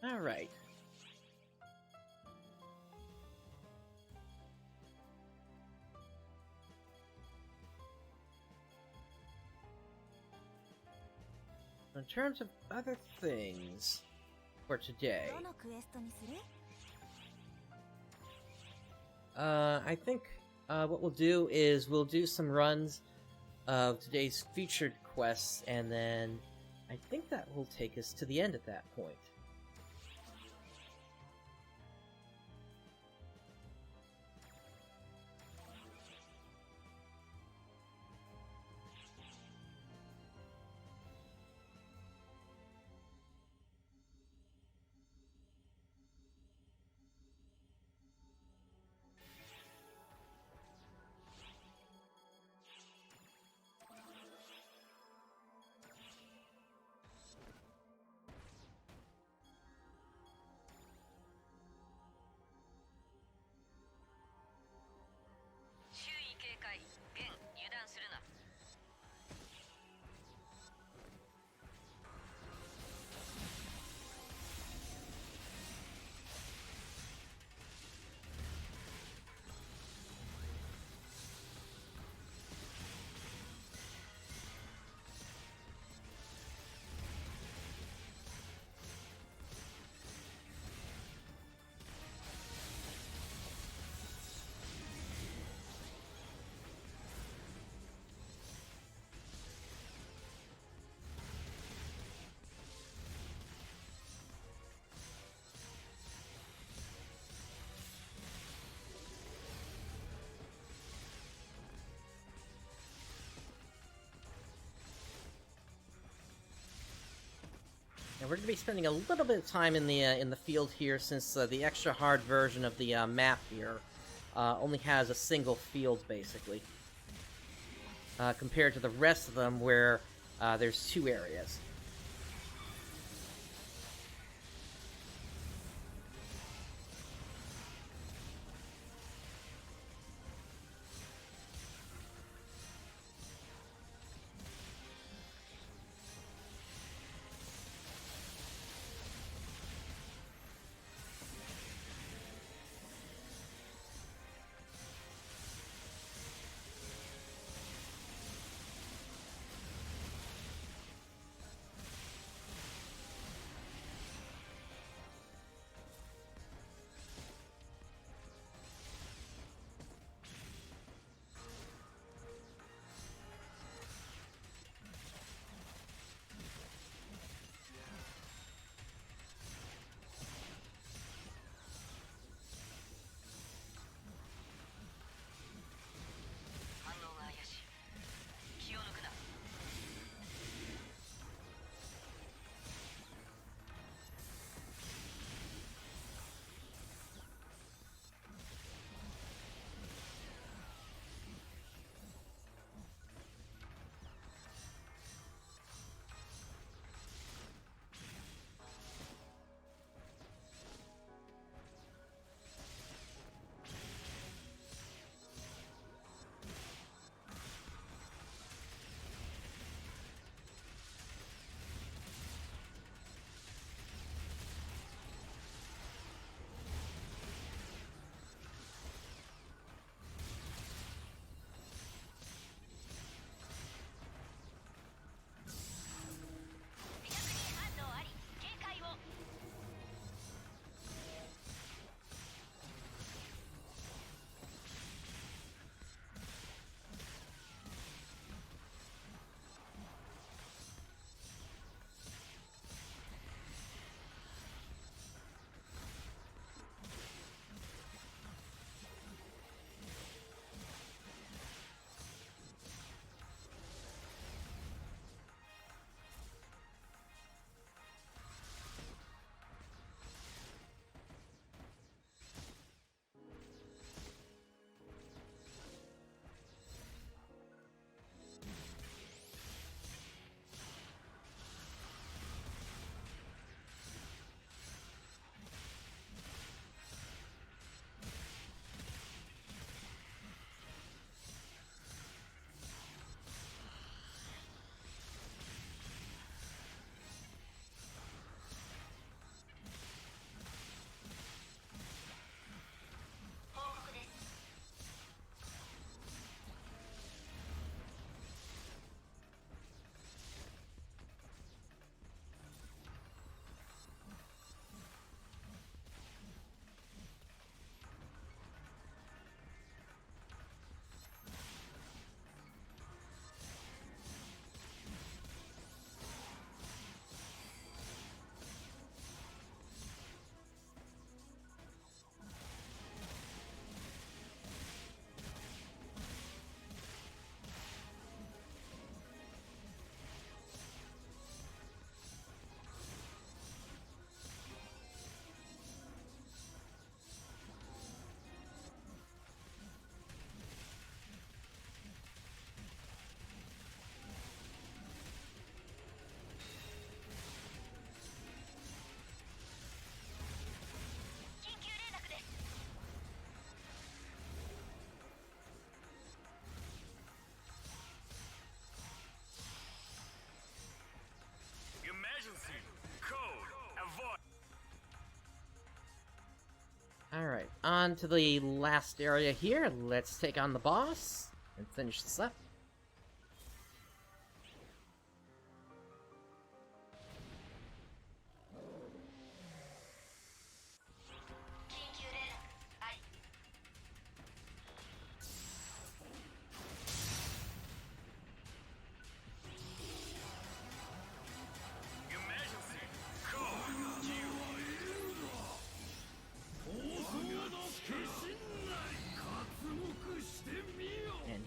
Alright. In terms of other things for today, I think what we'll do is we'll do some runs of today's featured quests, and then I think that will take us to the end at that point. we're going to be spending a little bit of time in the field here, since the extra hard version of the map here only has a single field, basically, compared to the rest of them where there's 2 areas. Alright, on to the last area here. Let's take on the boss and finish this up.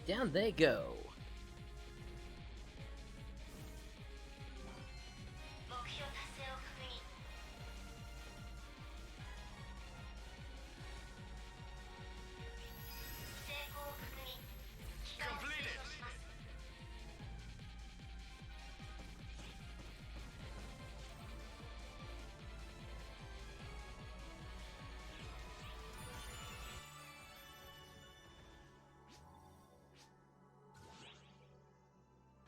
Down they go.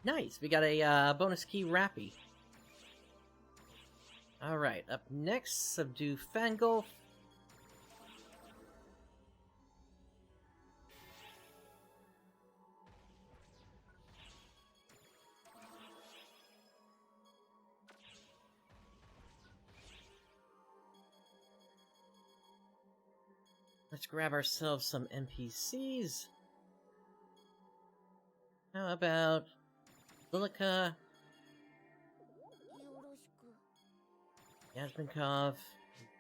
Nice, we got a bonus key Rappy. Alright, up next, Subdue Fangolf. Let's grab ourselves some NPCs. How about Lilica, Yasminkov,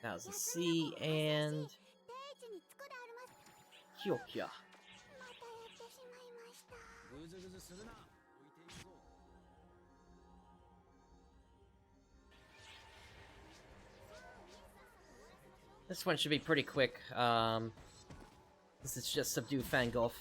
Thousand Sea, and Kyokya. This one should be pretty quick. This is just Subdue Fangolf.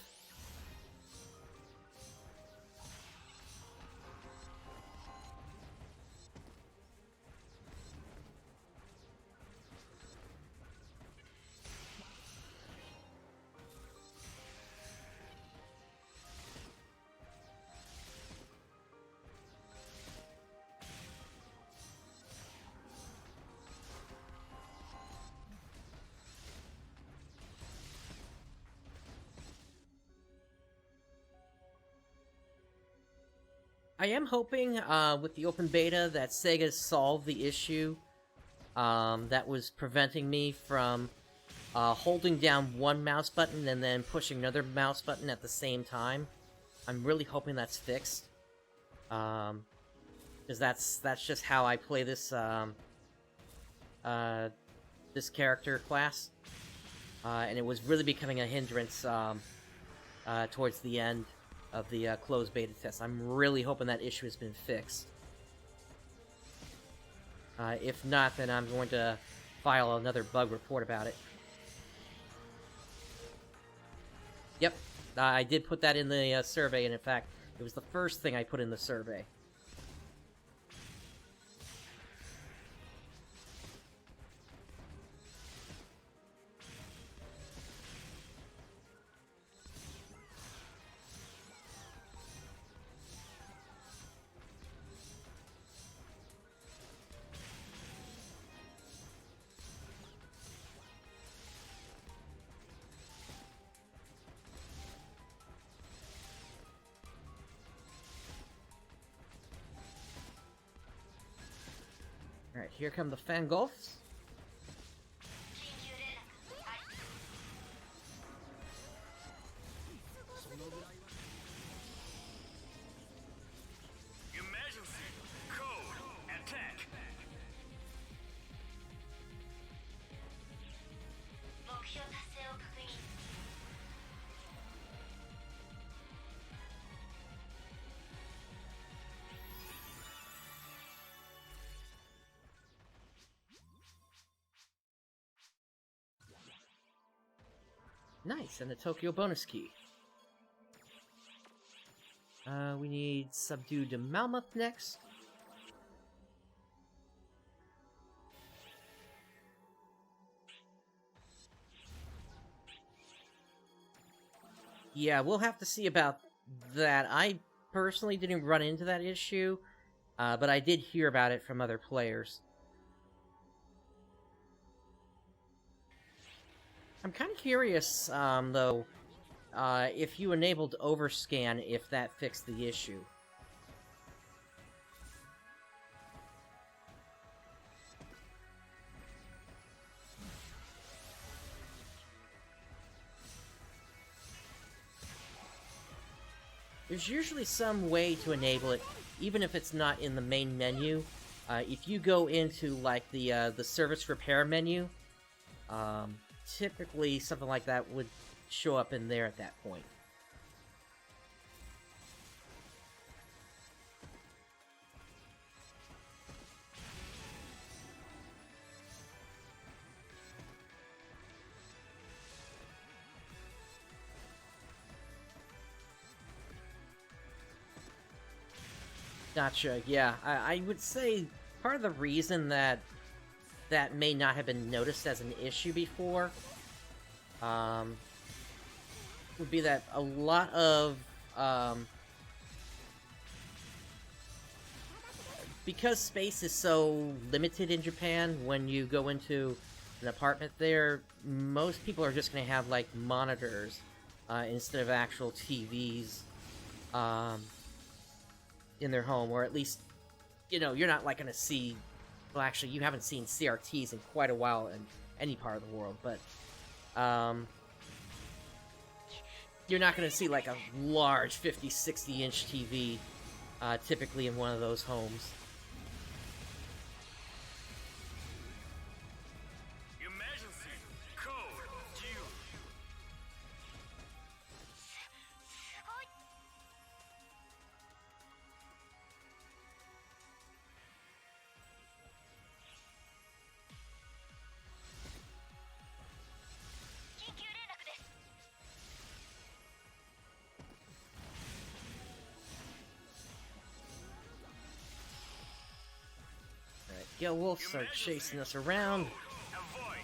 I am hoping, with the open beta, that Sega's solved the issue that was preventing me from holding down one mouse button and then pushing another mouse button at the same time. I'm really hoping that's fixed. Because that's just how I play this, this character class. And it was really becoming a hindrance towards the end of the closed beta test. I'm really hoping that issue has been fixed. If not, then I'm going to file another bug report about it. Yep, I did put that in the survey, and in fact, it was the first thing I put in the survey. Alright, here come the Fangolfs. Emergency code attack. Nice, and the Tokyo bonus key. We need Subdue to Malmuth next. Yeah, we'll have to see about that. I personally didn't run into that issue, but I did hear about it from other players. I'm kind of curious, though, if you enabled overscan, if that fixed the issue. There's usually some way to enable it, even if it's not in the main menu. If you go into, like, the service repair menu, typically something like that would show up in there at that point. Gotcha, yeah. I would say part of the reason that that may not have been noticed as an issue before would be that a lot of because space is so limited in Japan, when you go into an apartment there, most people are just going to have, like, monitors instead of actual TVs in their home, or at least, you know, you're not, like, going to see... Well, actually, you haven't seen CRTs in quite a while in any part of the world, but you're not going to see, like, a large 50, 60-inch TV typically in one of those homes. Emergency code due. Alright, Gale Wolf start chasing us around. Avoid.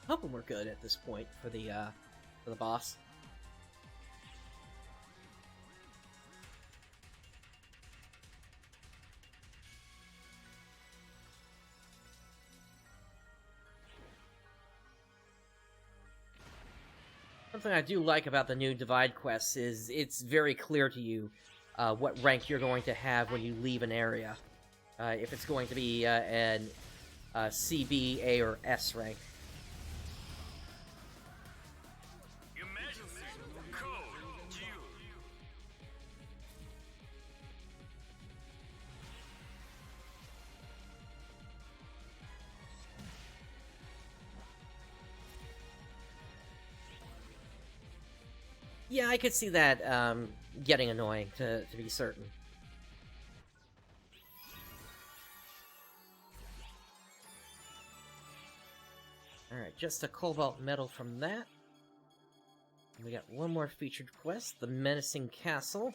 Hoping we're good at this point for the boss. Something I do like about the new Divide quests is it's very clear to you what rank you're going to have when you leave an area. If it's going to be an CB, A, or S rank. Emergency code due. Yeah, I could see that getting annoying, to be certain. Alright, just a cobalt medal from that. We got one more featured quest, the Menacing Castle.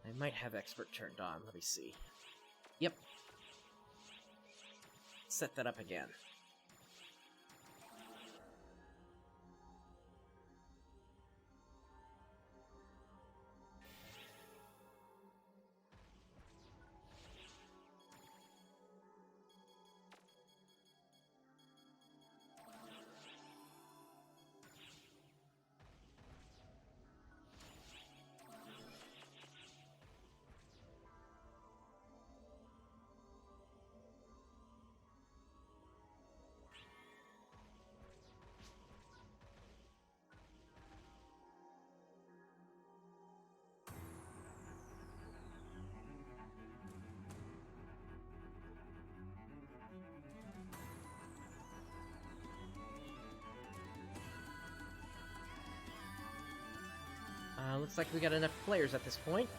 I might have expert turned on, let me see. Yep. Set that up again. Looks like we got enough players at this point.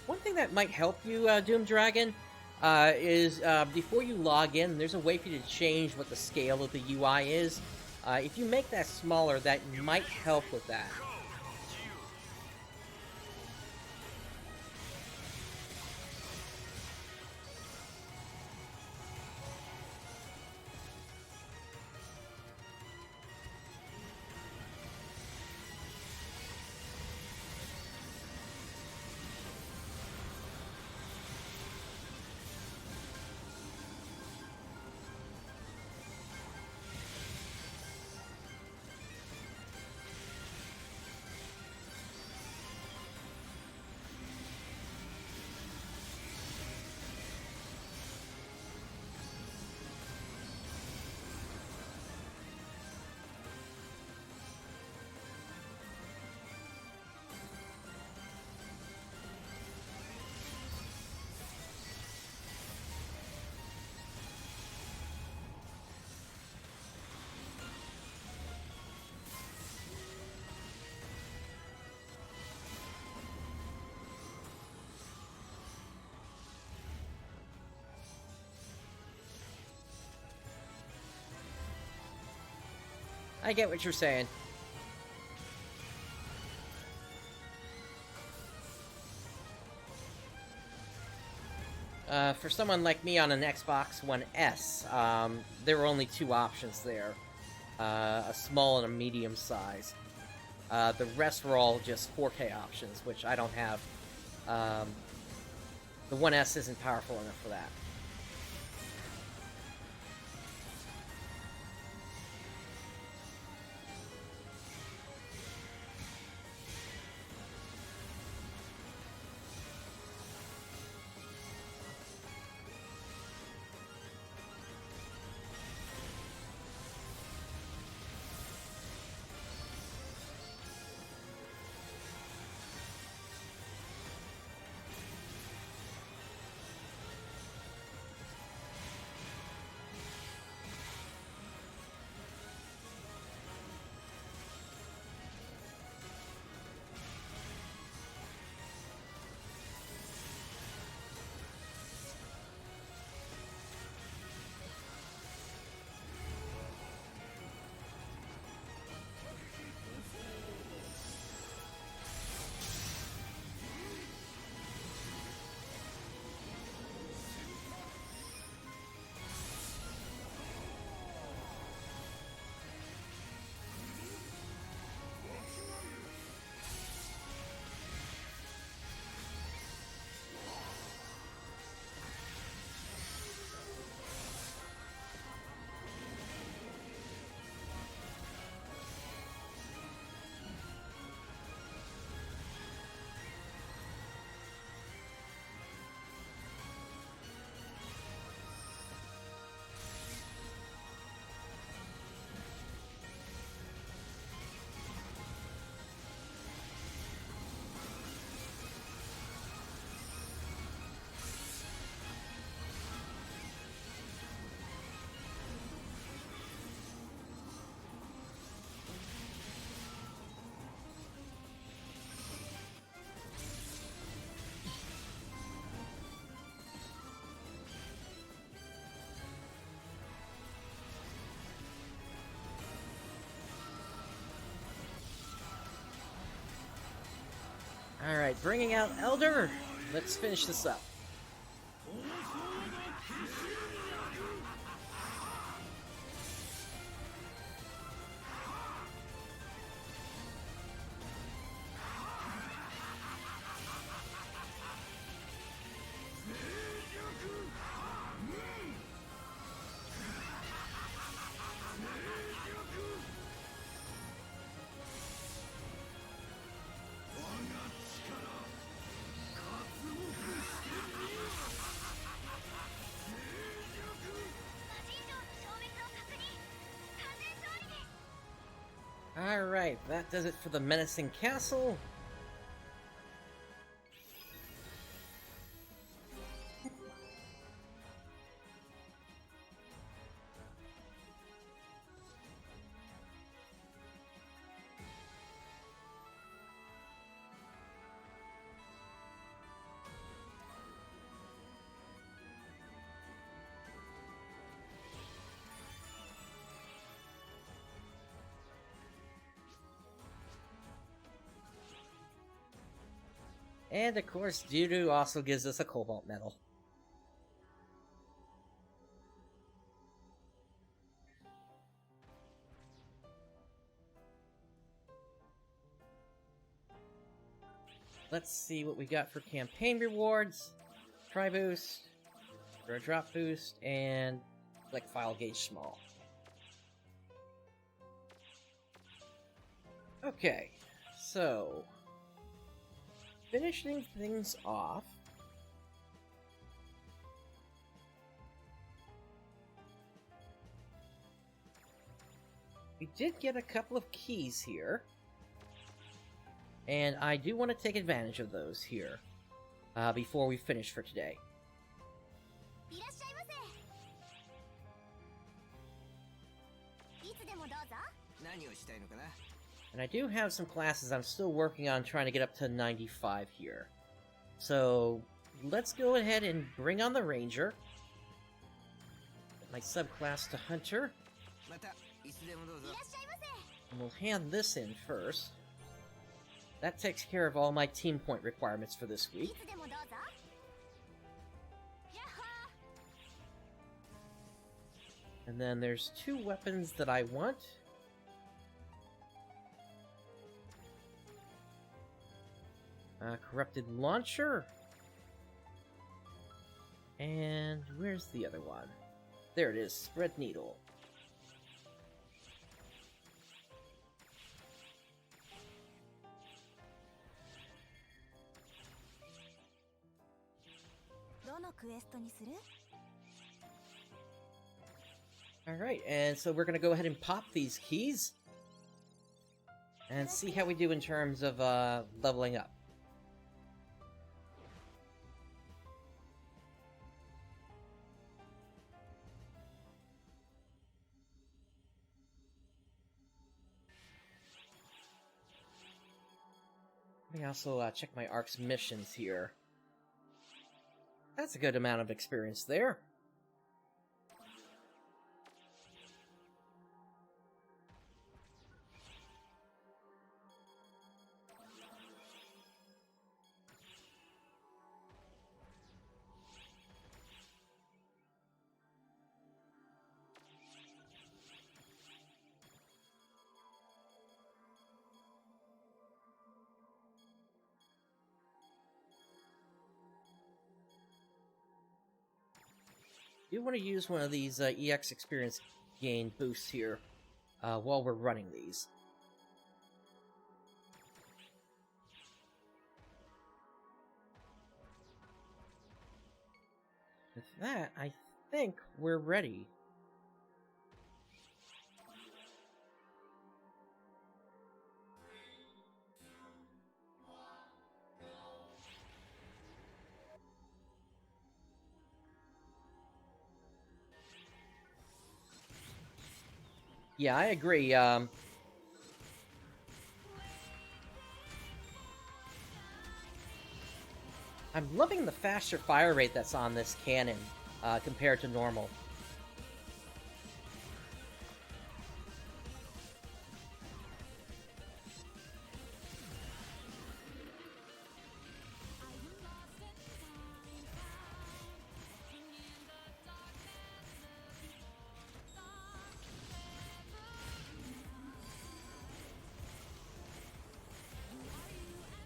One thing that might help you, Doom Dragon, is before you log in, there's a way for you to change what the scale of the UI is. If you make that smaller, that might help with that. I get what you're saying. For someone like me on an Xbox One S, there were only two options there. A small and a medium size. The rest were all just 4K options, which I don't have. The One S isn't powerful enough for that. Alright, bringing out Elder. Let's finish this up. Alright, that does it for the Menacing Castle. And of course, Judo also gives us a Cobalt Medal. Let's see what we got for campaign rewards. Try boost, or a drop boost, and like file gauge small. Okay, so finishing things off, we did get a couple of keys here, and I do want to take advantage of those here before we finish for today. And I do have some classes I'm still working on trying to get up to 95 here. So, let's go ahead and bring on the Ranger. Set my subclass to Hunter. And we'll hand this in first. That takes care of all my team point requirements for this week. And then there's 2 weapons that I want. Corrupted Launcher. And where's the other one? There it is, Spread Needle. Alright, and so we're gonna go ahead and pop these keys and see how we do in terms of leveling up. Let me also check my ARC's missions here. That's a good amount of experience there. You want to use one of these EX experience gain boosts here while we're running these. With that, I think we're ready. Yeah, I agree. I'm loving the faster fire rate that's on this cannon compared to normal.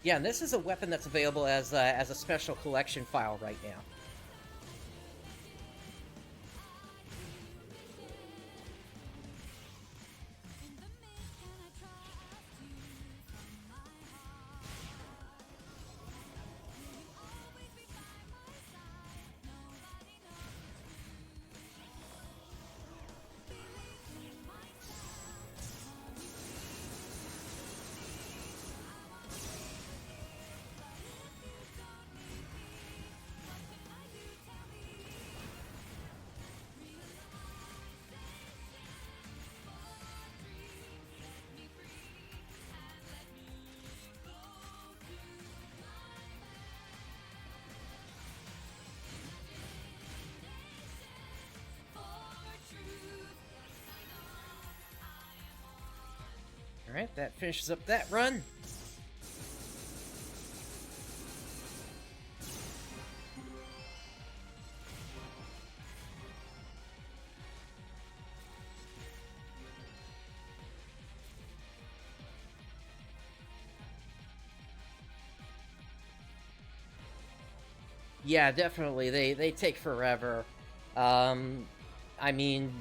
Yeah, and this is a weapon that's available as a special collection file right now. Alright, that finishes up that run. Yeah, definitely. They take forever. I mean,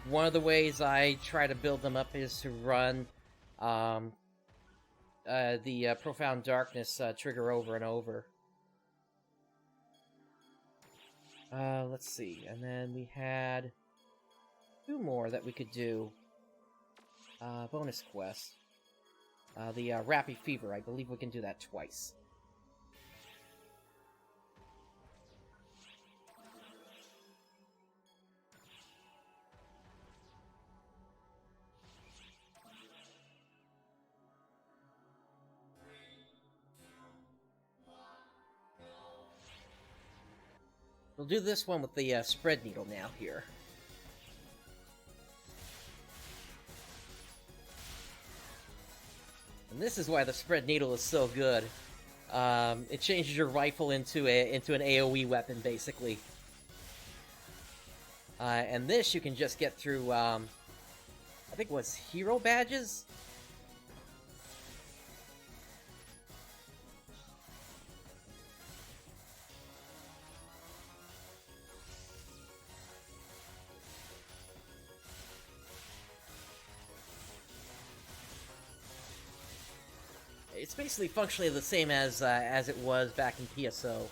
one of the ways I try to build them up is to run the Profound Darkness trigger over and over. Let's see. And then we had 2 more that we could do. Bonus quest. The Rappy Fever. I believe we can do that twice. We'll do this one with the spread needle now here. And this is why the spread needle is so good. It changes your rifle into an AoE weapon, basically. And this you can just get through, I think it was hero badges? It's basically functionally the same as it was back in PSO.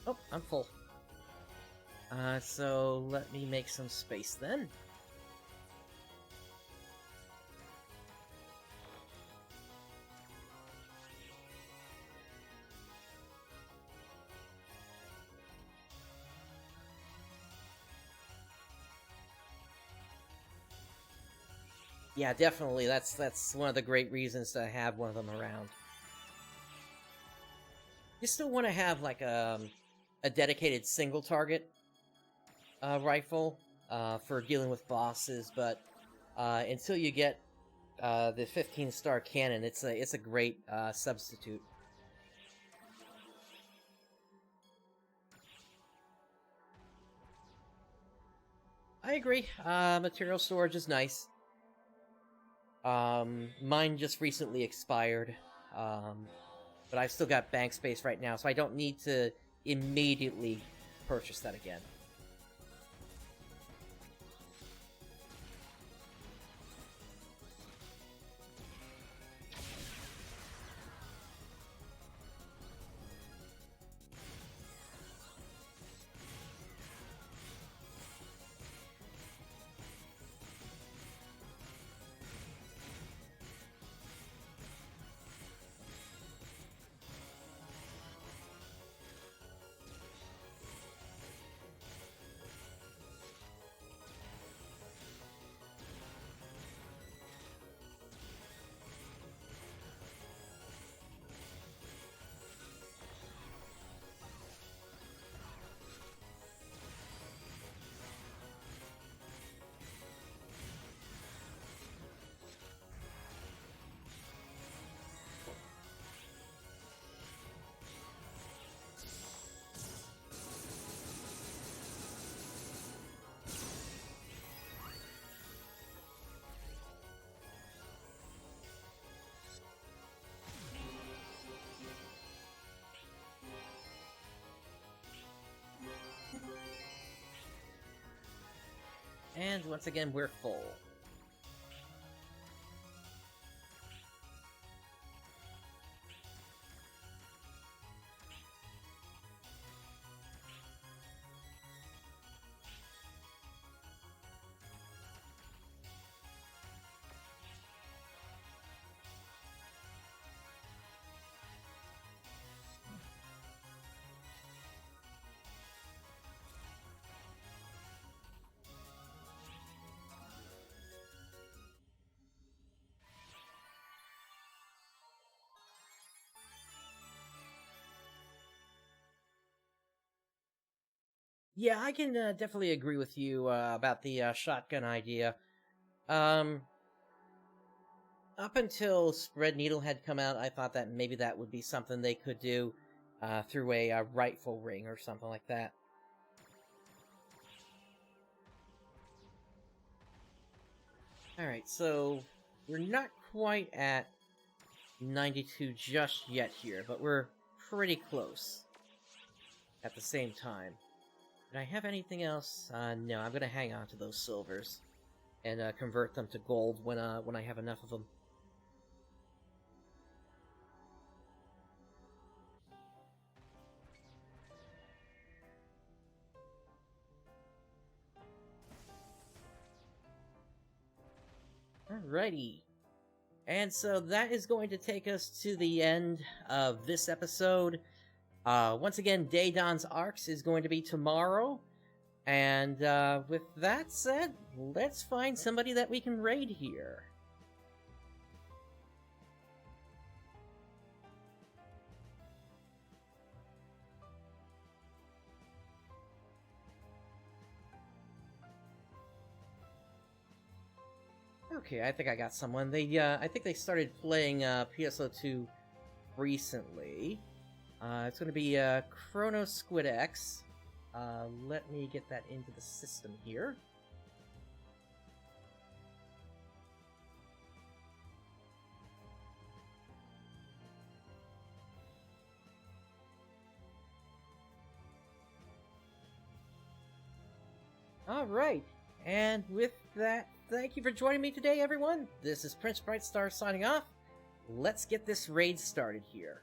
Oh, I'm full. So let me make some space then. Yeah, definitely. That's one of the great reasons to have one of them around. You still want to have like a dedicated single target rifle for dealing with bosses, but until you get the 15-star cannon, it's a great substitute. I agree. Material storage is nice. Mine just recently expired, but I've still got bank space right now, so I don't need to immediately purchase that again. And once again, we're full. Yeah, I can definitely agree with you about the shotgun idea. Um, Up until Spread Needle had come out, I thought that maybe that would be something they could do through a rifle ring or something like that. Alright, so we're not quite at 92 just yet here, but we're pretty close at the same time. Did I have anything else? No, I'm gonna hang on to those silvers and convert them to gold when I have enough of them. Alrighty. And so that is going to take us to the end of this episode. Once again, Day Dawn's Arcs is going to be tomorrow. And with that said, let's find somebody that we can raid here. Okay, I think I got someone. I think they started playing PSO2 recently. It's going to be Chrono Squid X. Let me get that into the system here. Alright, and with that, thank you for joining me today, everyone. This is PrinceBrightstar signing off. Let's get this raid started here.